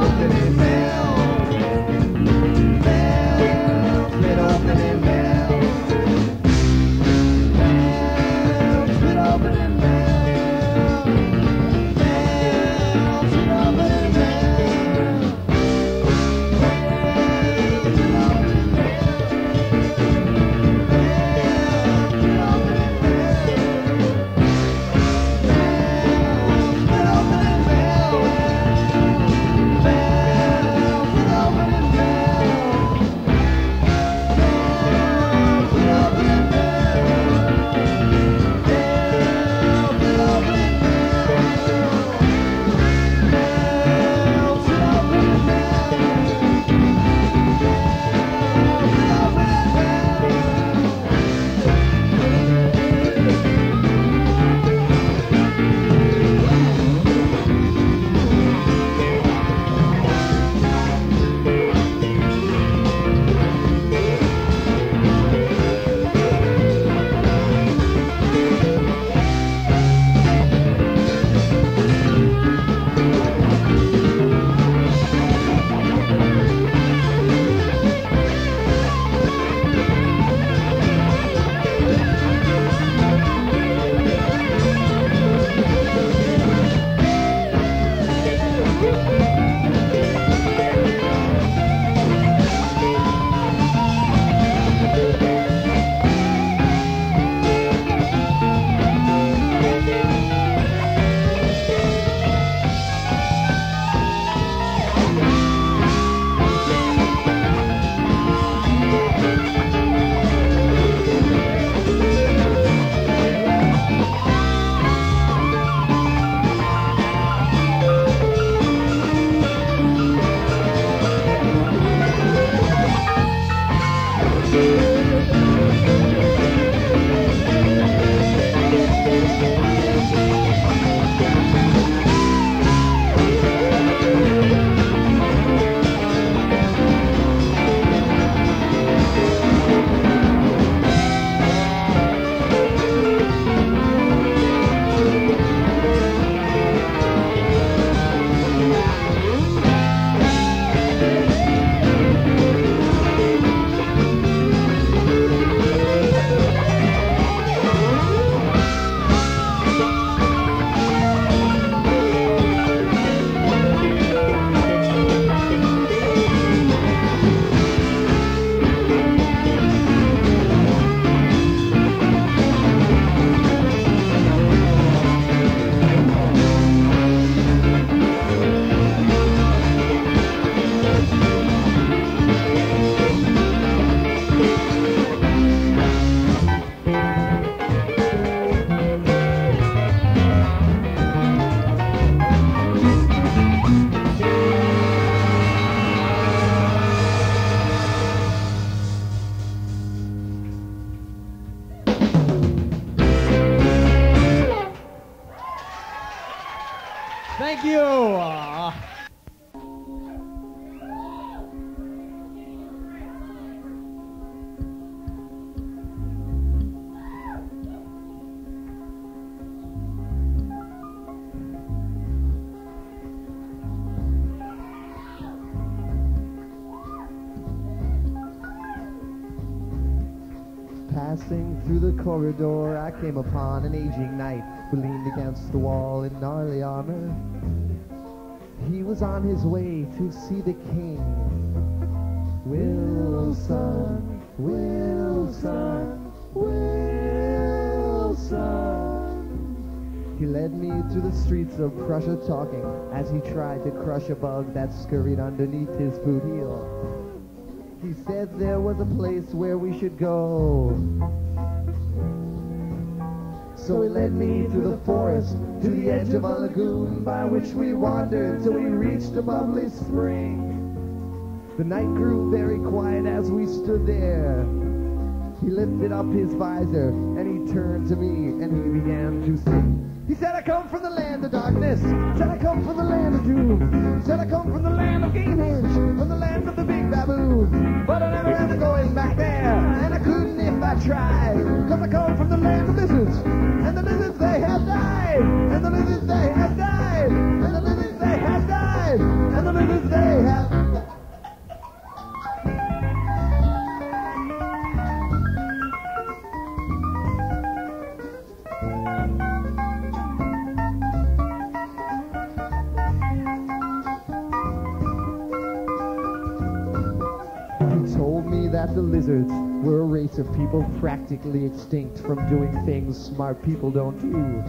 D: opening bells, bells, opening bells, bells, opening bells, bells, opening bells,
C: Thank you.
D: Passing through the corridor, I came upon an aging knight who leaned against the wall in gnarly armor. He was on his way to see the king,
A: Wilson, Wilson, Wilson. He led me through the streets of Prussia talking as he tried to crush a bug that scurried underneath his boot heel. He said there was a place where we should go. So he led me through the forest to the edge of a lagoon by which we wandered till we reached a bubbly spring. The night grew very quiet as we stood there. He lifted up his visor and he turned to me and he began to sing. He said, I come from the land of darkness. Said, I come from the land of doom. Said, I come from the land of Gamehenge, from the land of the big baboon. But I never ended going back there, and I couldn't if I tried. Cause I come from the land of lizards, and the lizards they have died, and the lizards they have died, and the lizards they have died, and the lizards they have died. That the lizards were a race of people practically extinct from doing things smart people don't do.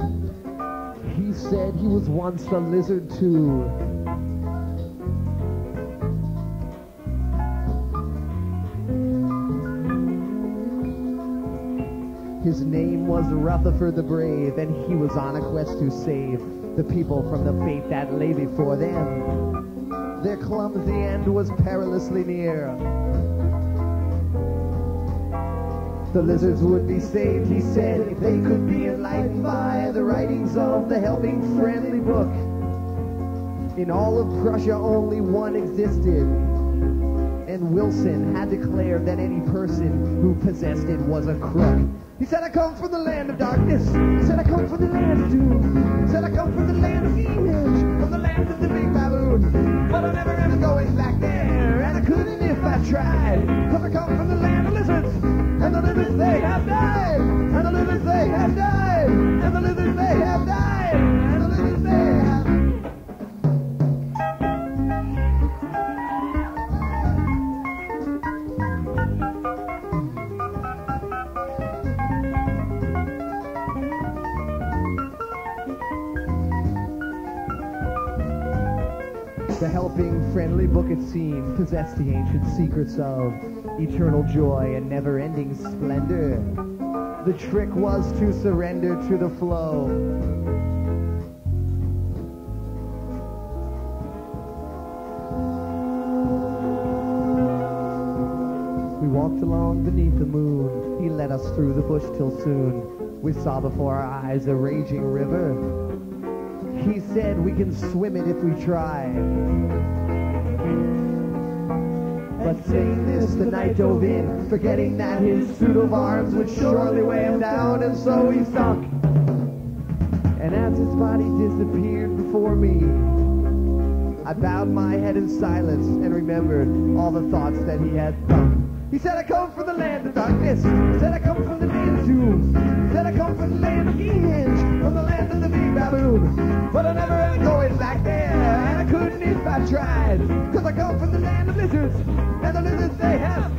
A: He said he was once a lizard too. His name was Rutherford the Brave, and he was on a quest to save the people from the fate that lay before them. Their clumsy end was perilously near. The lizards would be saved, he said, if they could be enlightened by the writings of the Helping Friendly Book. In all of Prussia, only one existed, and Wilson had declared that any person who possessed it was a crook. He said, I come from the land of darkness. He said, I come from the land of doom. He said, I come from the land of Gamehenge, from the land of the big baboon. But I never ended going back there, and I couldn't if I tried. Cause I come from the land of lizards, and the lizards they have died, and the lizards they have died, and the lizards they have died, and the lizards they have died. The Helping Friendly Book, it seemed, possessed the ancient secrets of eternal joy and never-ending splendor. The trick was to surrender to the flow. We walked along beneath the moon. He led us through the bush till soon we saw before our eyes a raging river. He said we can swim it if we try. But saying this, the night dove in, forgetting that his suit of arms would surely weigh him down, and so he sunk. And as his body disappeared before me, I bowed my head in silence and remembered all the thoughts that he had thunk. He said, I come from the land of darkness. He said, I come from the land of doom. He said, I come from the land of Gamehenge, from the land of the big baboon. But I never ended going back there, and I couldn't if I tried. Cause I come from the land of lizards, and the lizards they have.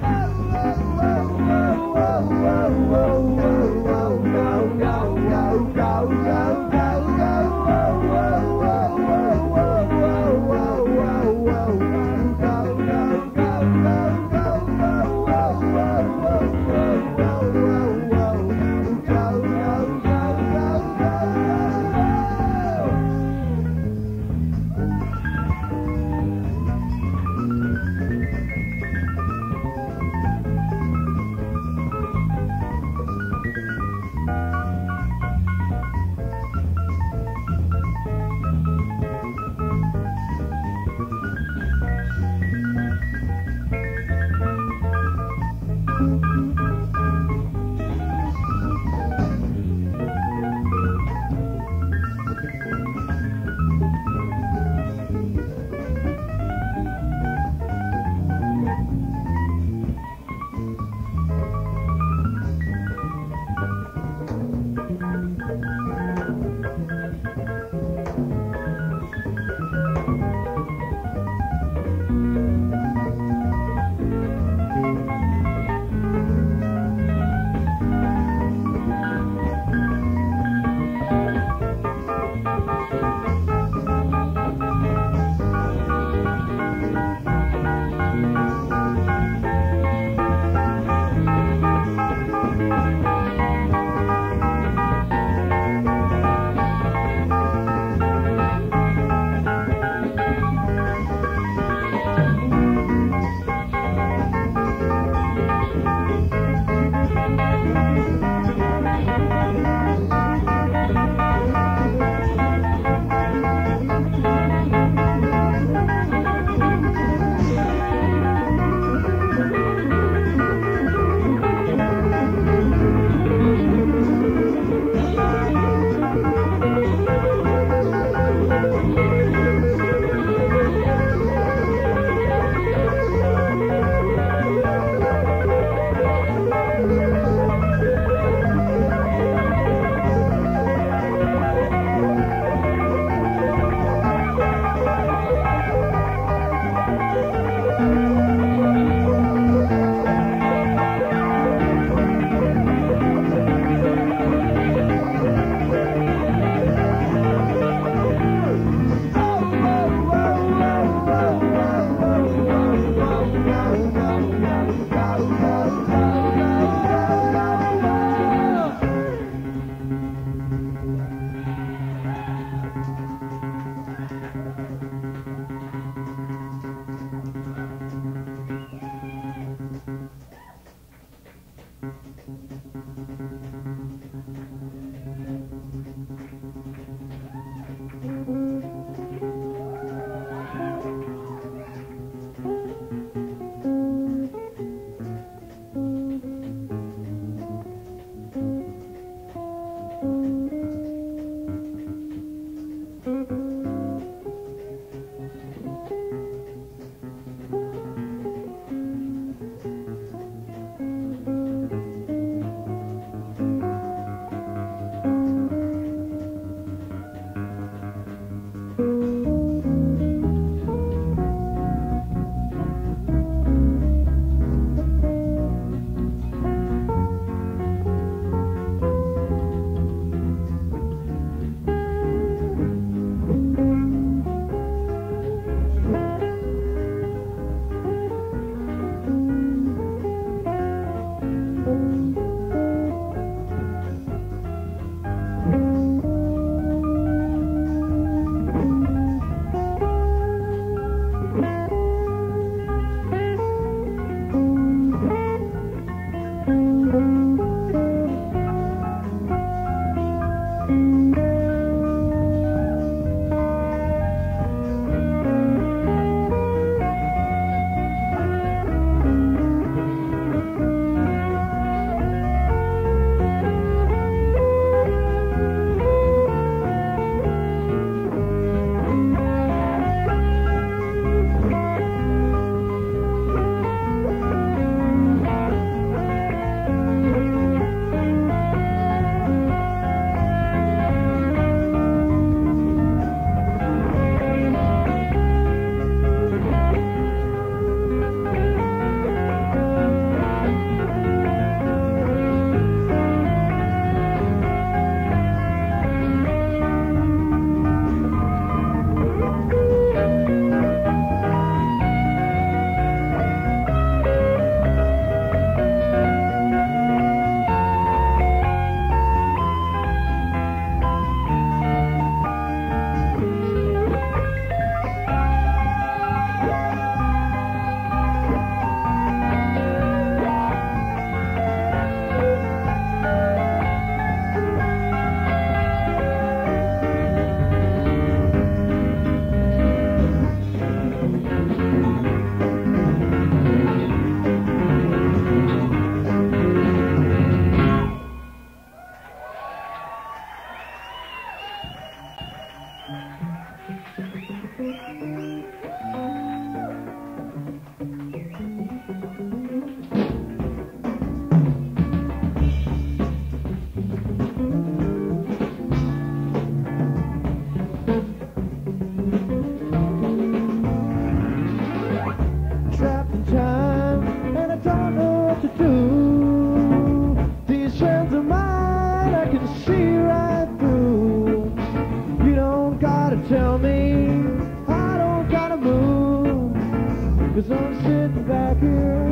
D: 'cause I'm sitting back here,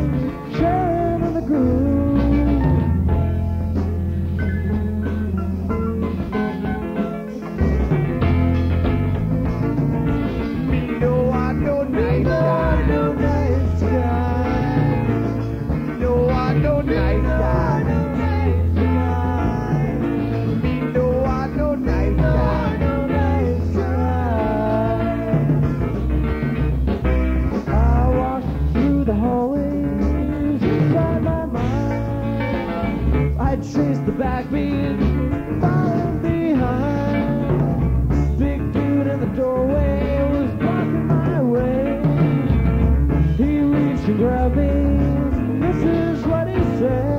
D: sharing in the groove. Me no want no nice guy, no nice guy. No want no nice guy, no nice guy. Me no want no nice guy, no nice guy. I walk through the hallways inside my mind. I chase the backbeat, following behind. Big dude in the doorway was blocking my way. He reached and grabbed me. This is what he said.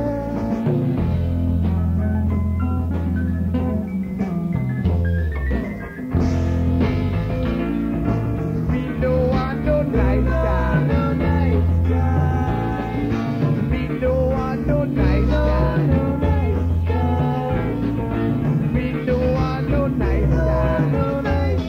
D: Me no want no nice guy, no nice guy. Me no want no nice guy, no nice guy. Me no want no nice guy, no nice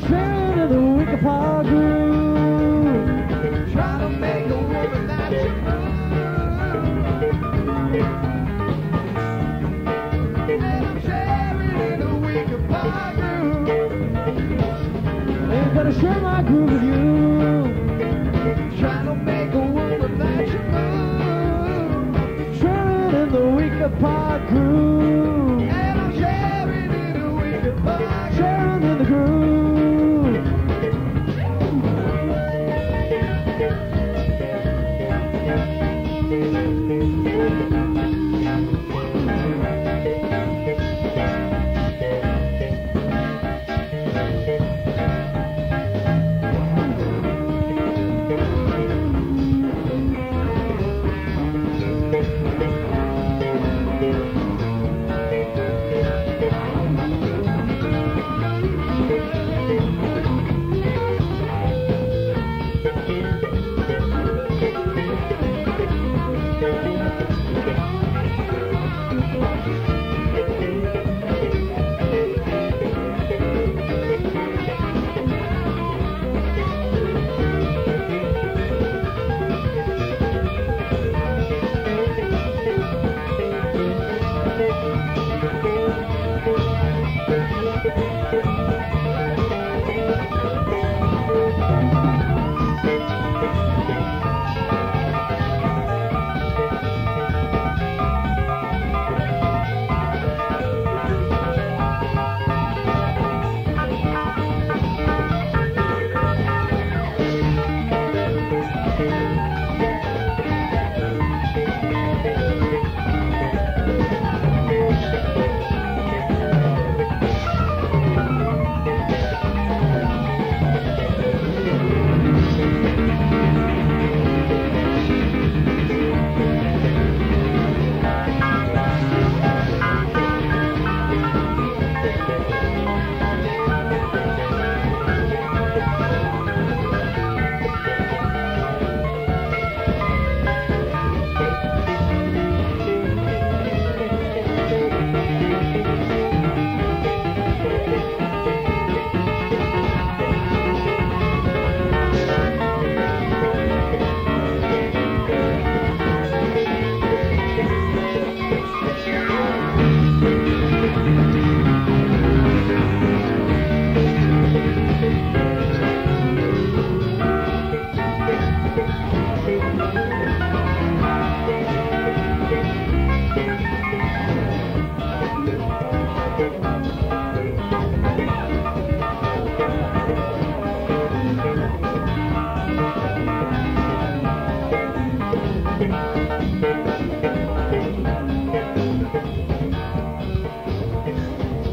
C: sharing in the week apart groove.
D: Trying to make a woman that you move. And I'm sharing in the week apart groove.
C: Ain't gonna share my groove with you.
D: Trying to make a woman that you move.
C: Sharing in the week apart groove.
D: And I'm sharing in the week apart groove.
C: Sharing in the groove.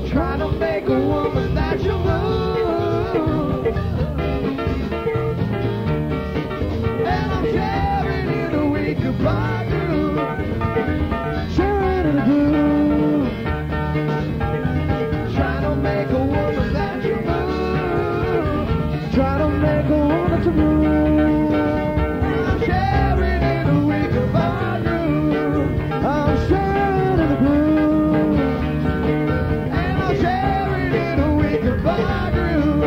D: Trying to make a woman that you love. And I'm sharing in a week apart groove.
C: Sharing in the groove.
D: Trying to make a woman that you love.
C: Try to make a woman that you move.
D: I'm sharing in a week apart groove.
C: I'm sharing in the groove.
D: And I'm sharing in a week apart groove.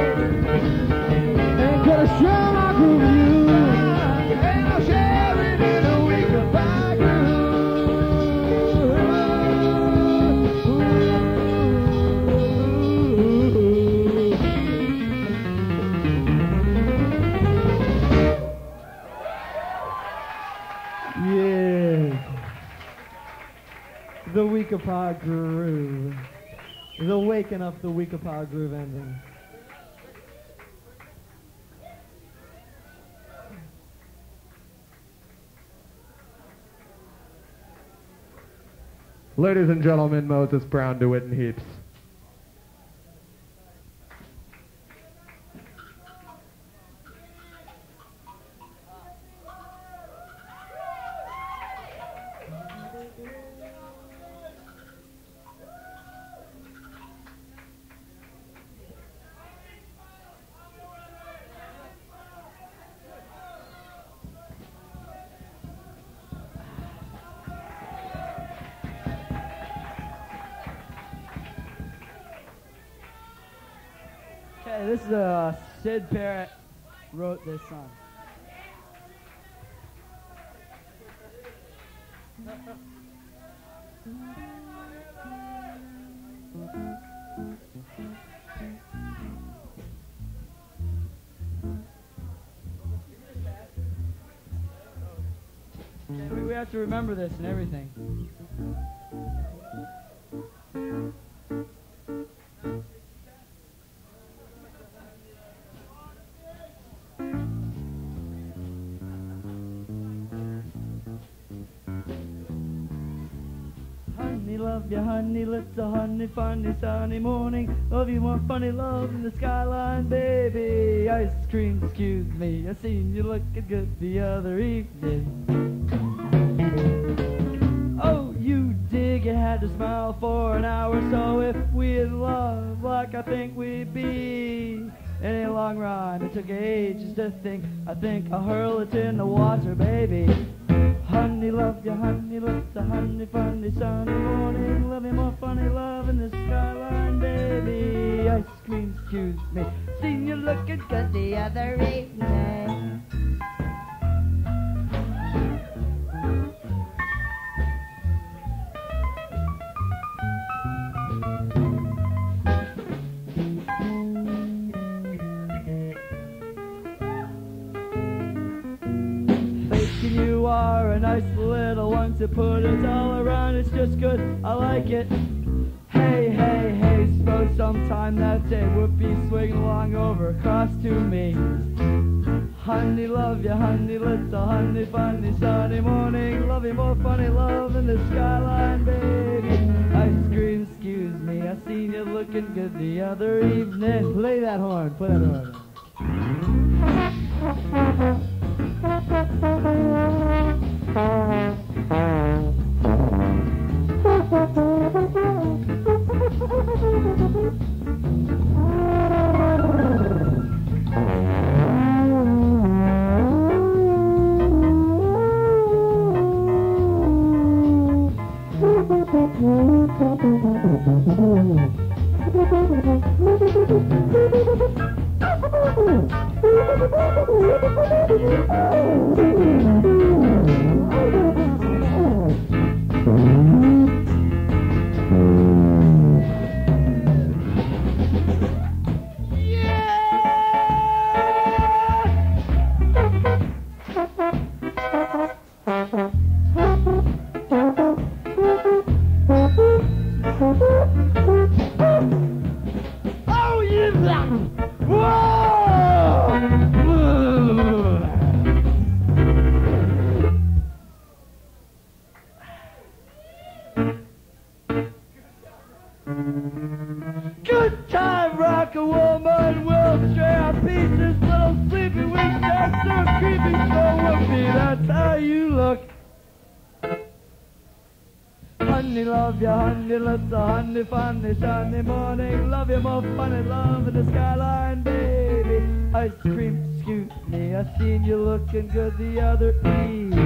C: Ain't gonna share my groove with you.
D: And I'm sharing in a week apart groove.
C: Yeah. The week apart groove. The waking up the week apart groove ending.
A: Ladies and gentlemen, Moses Brown, DeWitt and Heaps.
E: Sid Barrett wrote this song. We have to remember this and everything. Honey, love you, honey, it's a honey, funny, sunny morning. Love you, more funny love in the skyline, baby. Ice cream, excuse me, I seen you looking good the other evening. Oh, you dig, you had to smile for an hour or so. If we in love, like I think we'd be. In a long run, it took ages to think. I think I'll hurl it in the water, baby. Honey, love you, honey, it's a honey, funny, sunny morning. Love you, more funny love in the skyline, baby. Ice cream, excuse me, seen you looking good the other evening. You are a nice little one to put it all around. It's just good, I like it. Hey, hey, hey, suppose sometime that day would be swinging along over across to me. Honey, love you, honey, little honey, funny, sunny morning. Love you, more funny love in the skyline, baby. Ice cream, excuse me, I seen you looking good the other evening.
C: Play that horn, play that horn. Good time, rock a woman, will stray on pieces, little sleepy wings, that's so creepy, so whoopee, that's how you look. Honey, love you, honey, let's a honey, funny, sunny morning, love you, more funny love in the skyline, baby. Ice cream, excuse me, I seen you looking good the other evening.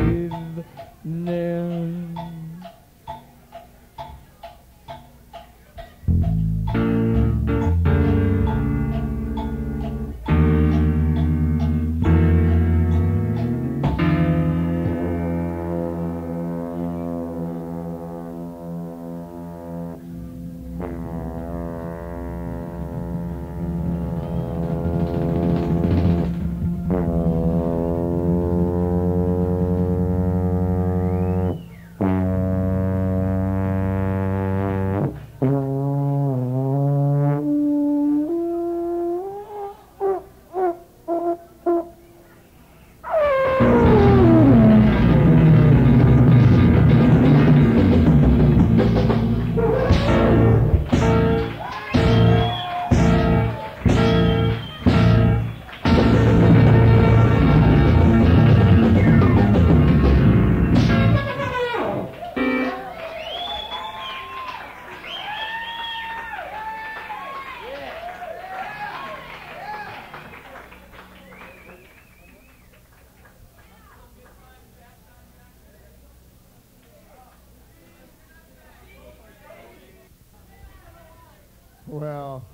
A: Well,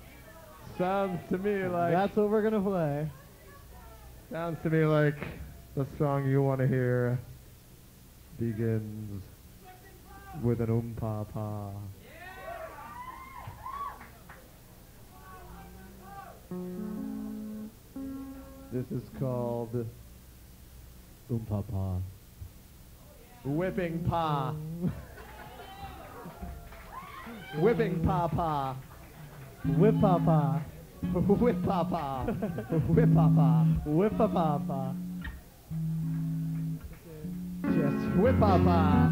A: Sounds to me like...
E: That's what we're gonna play.
A: Sounds to me like the song you want to hear begins with an pa-pa. This is called
E: Pa.
A: Whipping Pa. Whipping Pa-pa.
E: Whip papa.
A: Whip Pa-pa. Whip Pa-pa.
E: Whip papa.
A: Just whip Pa-pa.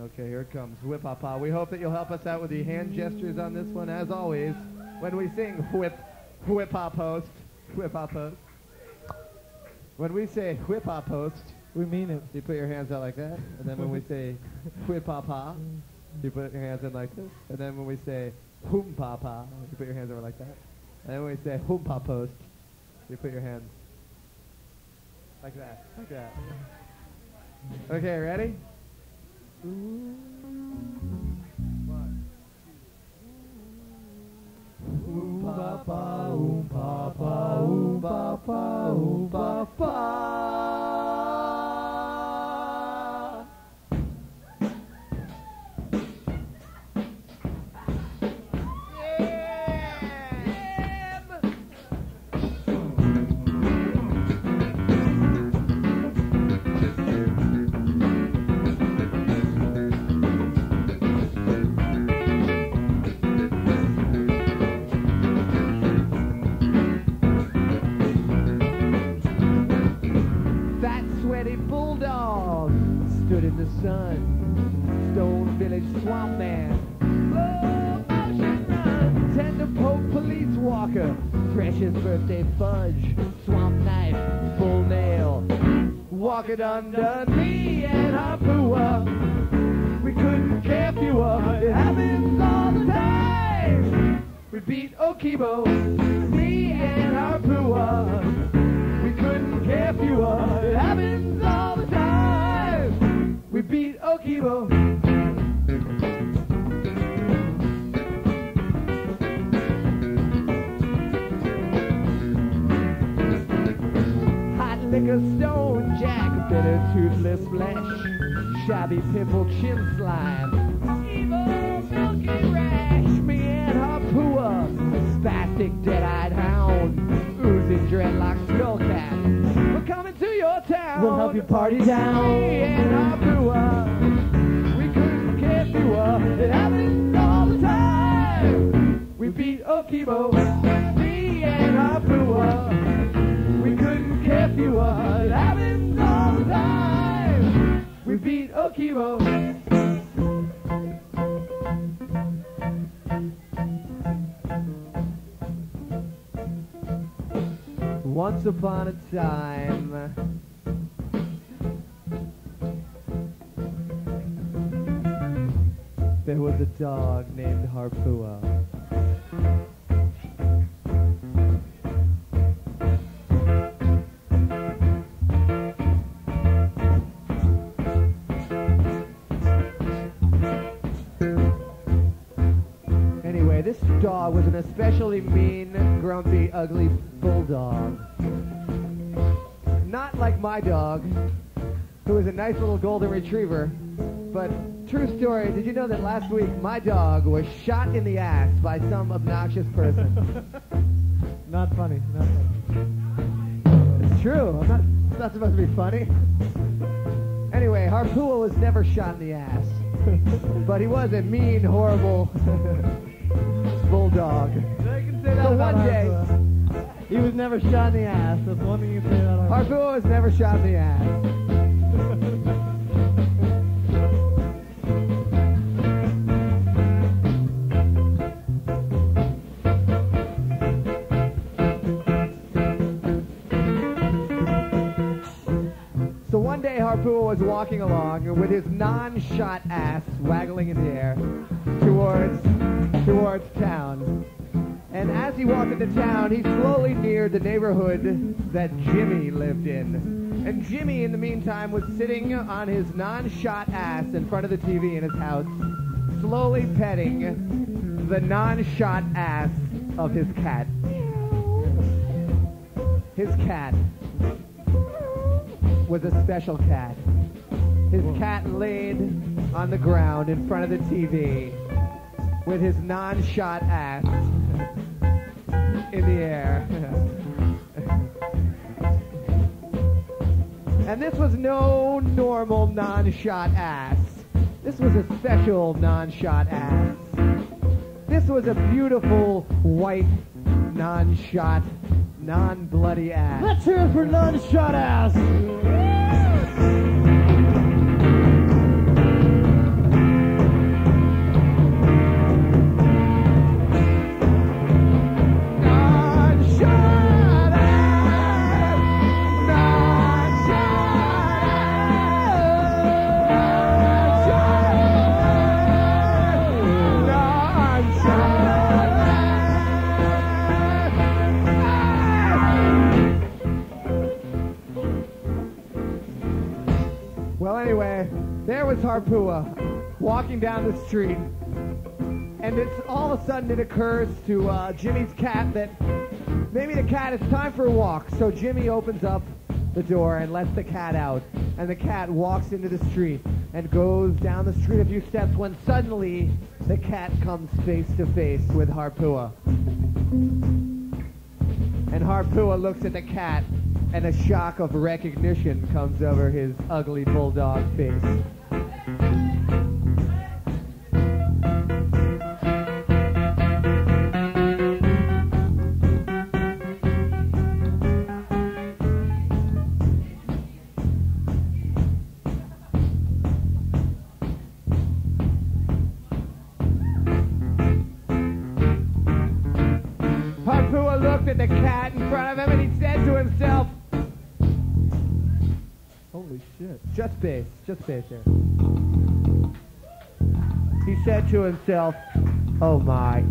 A: Okay, here it comes. Whip Pa-pa. We hope that you'll help us out with the hand gestures on this one, as always. When we sing whip Pa-post, whip Pa-post. When we say whip Pa-post,
E: We mean it.
A: you put your hands out like that. And then when we say whip Pa-pa, you put your hands in like this. And then when we say whom Pa-pa, you put your hands over like that. And then when we say whom Pa-post, you put your hands like that. Like that. Okay, ready? Pa-pa, pa-pa, pa-pa, pa-pa. Stood in the sun, Stone Village Swamp Man, Tender Poke Police Walker, Precious Birthday Fudge, Swamp Knife, Full Nail, Walking Under Me and Harpua. We couldn't care fewer, it happens all the time. We beat Okibo, me and Harpua. We couldn't care fewer, it happens all the time. We beat Okibo. Hot liquor, stone jack, bitter toothless flesh, shabby pimple chin slime, evil milky rash, me and Harpua, spastic dead-eyed hound, oozing dreadlock skullcat. We're coming to your town.
E: We'll help you party down.
A: Me and Harpua, we couldn't care fewer. It happens all the time. We beat Okibo. Me and Harpua, we couldn't care fewer. It happens all the time. We beat Okibo. Once upon a time, there was a dog named Harpua. Anyway, this dog was an especially mean, grumpy, ugly bulldog. Not like my dog, who is a nice little golden retriever, but true story, did you know that last week my dog was shot in the ass by some obnoxious person?
E: Not funny. Not funny.
A: It's true. It's not supposed to be funny. Anyway, Harpua was never shot in the ass, but he was a mean, horrible bulldog.
E: I can say that
A: So
E: about
A: one day,
E: Harpua. He was never shot in the ass. That's one thing you can say about Harpua.
A: Harpua was never shot in the ass. So one day Harpua was walking along with his non-shot ass waggling in the air towards town. And as he walked into town, he slowly neared the neighborhood that Jimmy lived in. And Jimmy, in the meantime, was sitting on his non-shot ass in front of the TV in his house, slowly petting the non-shot ass of his cat. His cat was a special cat. His cat laid on the ground in front of the TV with his non-shot ass in the air. And this was no normal non-shot ass. This was a special non-shot ass. This was a beautiful, white, non-shot, non-bloody ass.
E: Let's hear it for non-shot ass.
A: There was Harpua walking down the street, and it's all of a sudden it occurs to Jimmy's cat that maybe the cat, it's time for a walk. So Jimmy opens up the door and lets the cat out, and the cat walks into the street and goes down the street a few steps when suddenly the cat comes face to face with Harpua. And Harpua looks at the cat, and a shock of recognition comes over his ugly bulldog face. Harpua looked at the cat in front of him and he said to himself,
B: Holy shit.
A: just bass here. He said to himself, oh my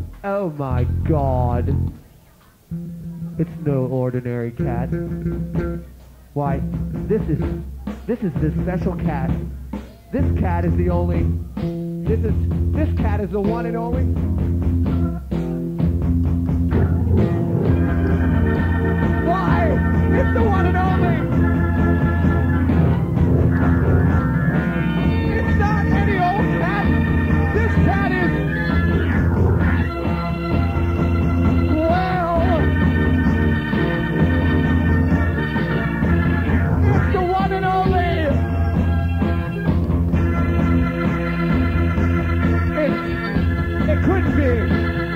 A: God. It's no ordinary cat. Why, this is the special cat. This cat is the only, this cat is the one and only. Why? It's the one and only. It's not any old cat. This cat is, well, it's the one and only. It couldn't be.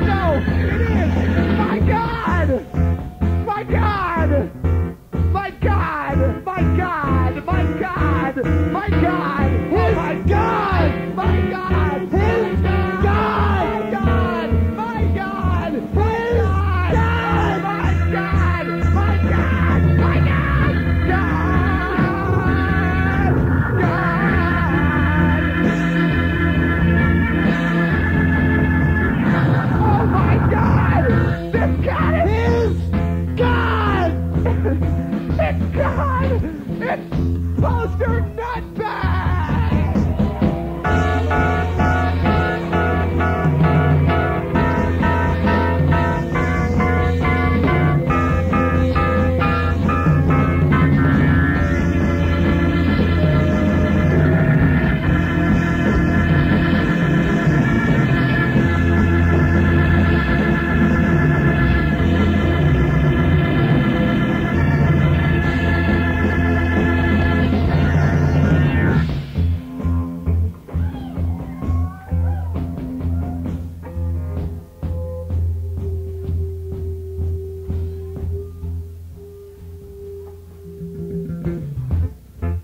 A: No, it is. My God! My God! My God! My God! My God! My God! Oh my God! My God! His God! My God! My God! His God! My God! My God! My God! Oh my God! This God is God! It's God! It's Poster Nutbag!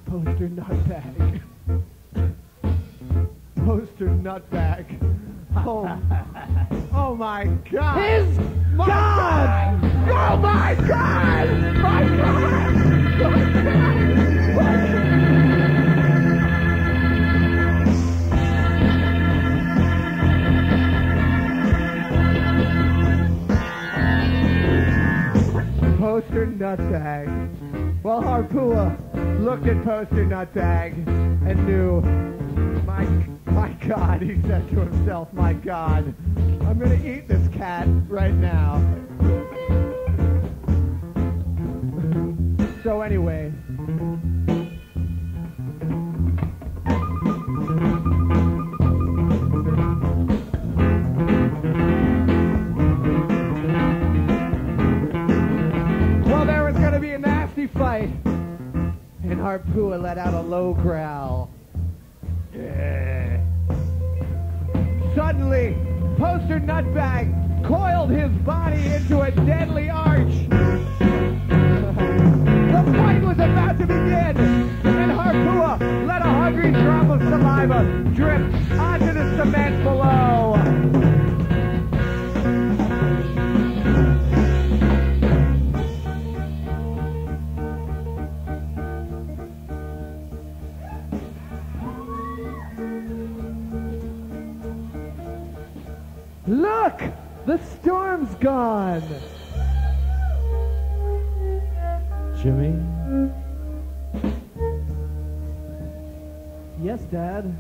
A: Poster Nutbag. Poster Nutbag. Oh my God! His God! Oh my God! My God! Poster Nutbag. Well, Harpua looked at Poster Nutbag and knew, my God, he said to himself, my God, I'm going to eat this cat right now. So anyway, well, there was going to be a nasty fight, and Harpua let out a low growl. Yeah. Suddenly, Poster Nutbag coiled his body into a deadly arch. The fight was about to begin, and Harpua let a hungry drop of saliva drip onto the cement below. Look! The storm's gone!
B: Jimmy?
A: Yes, Dad?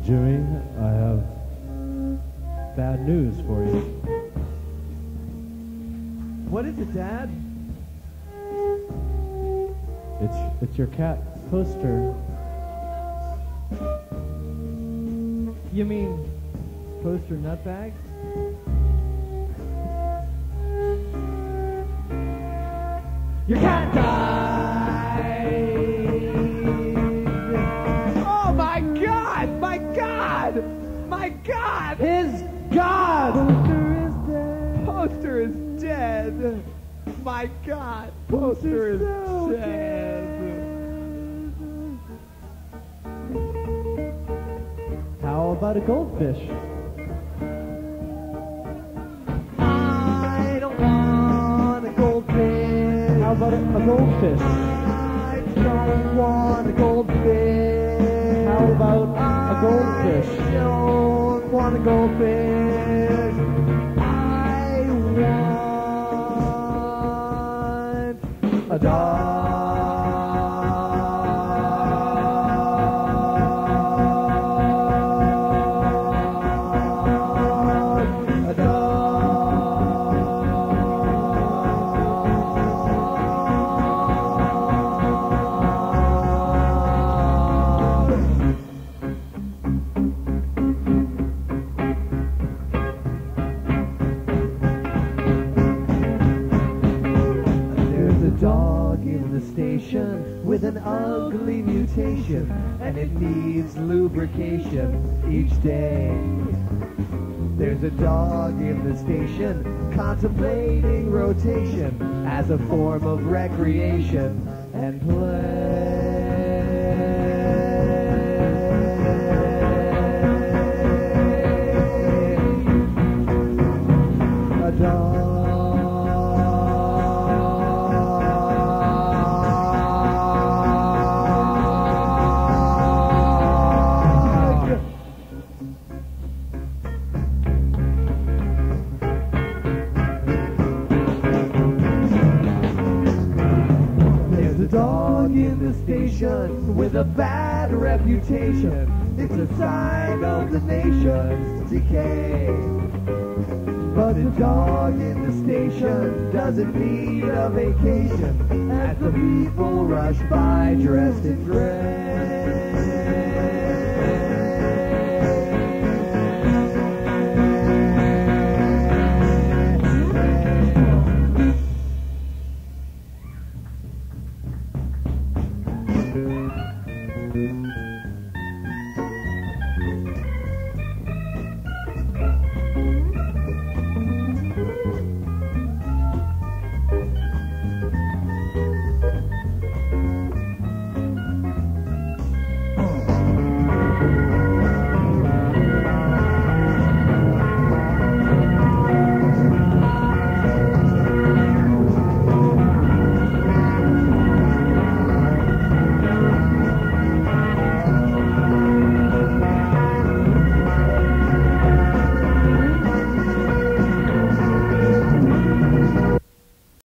B: Jimmy, I have bad news for you.
A: What is it, Dad?
B: It's your cat, Poster.
A: You mean Poster Nutbag? Your cat died! Oh my God! My God! My God! His God! Poster is dead! My God! Poster is dead!
B: How about a goldfish?
A: I don't want a goldfish.
B: How about a goldfish?
A: I don't want a goldfish.
B: How about a goldfish?
A: I don't want a goldfish. I want a dog. With an ugly mutation, and it needs lubrication each day. There's a dog in the station contemplating rotation as a form of recreation and play. A dog. With a bad reputation, it's a sign of the nation's decay. But the dog in the station doesn't need a vacation as the people rush by dressed in gray.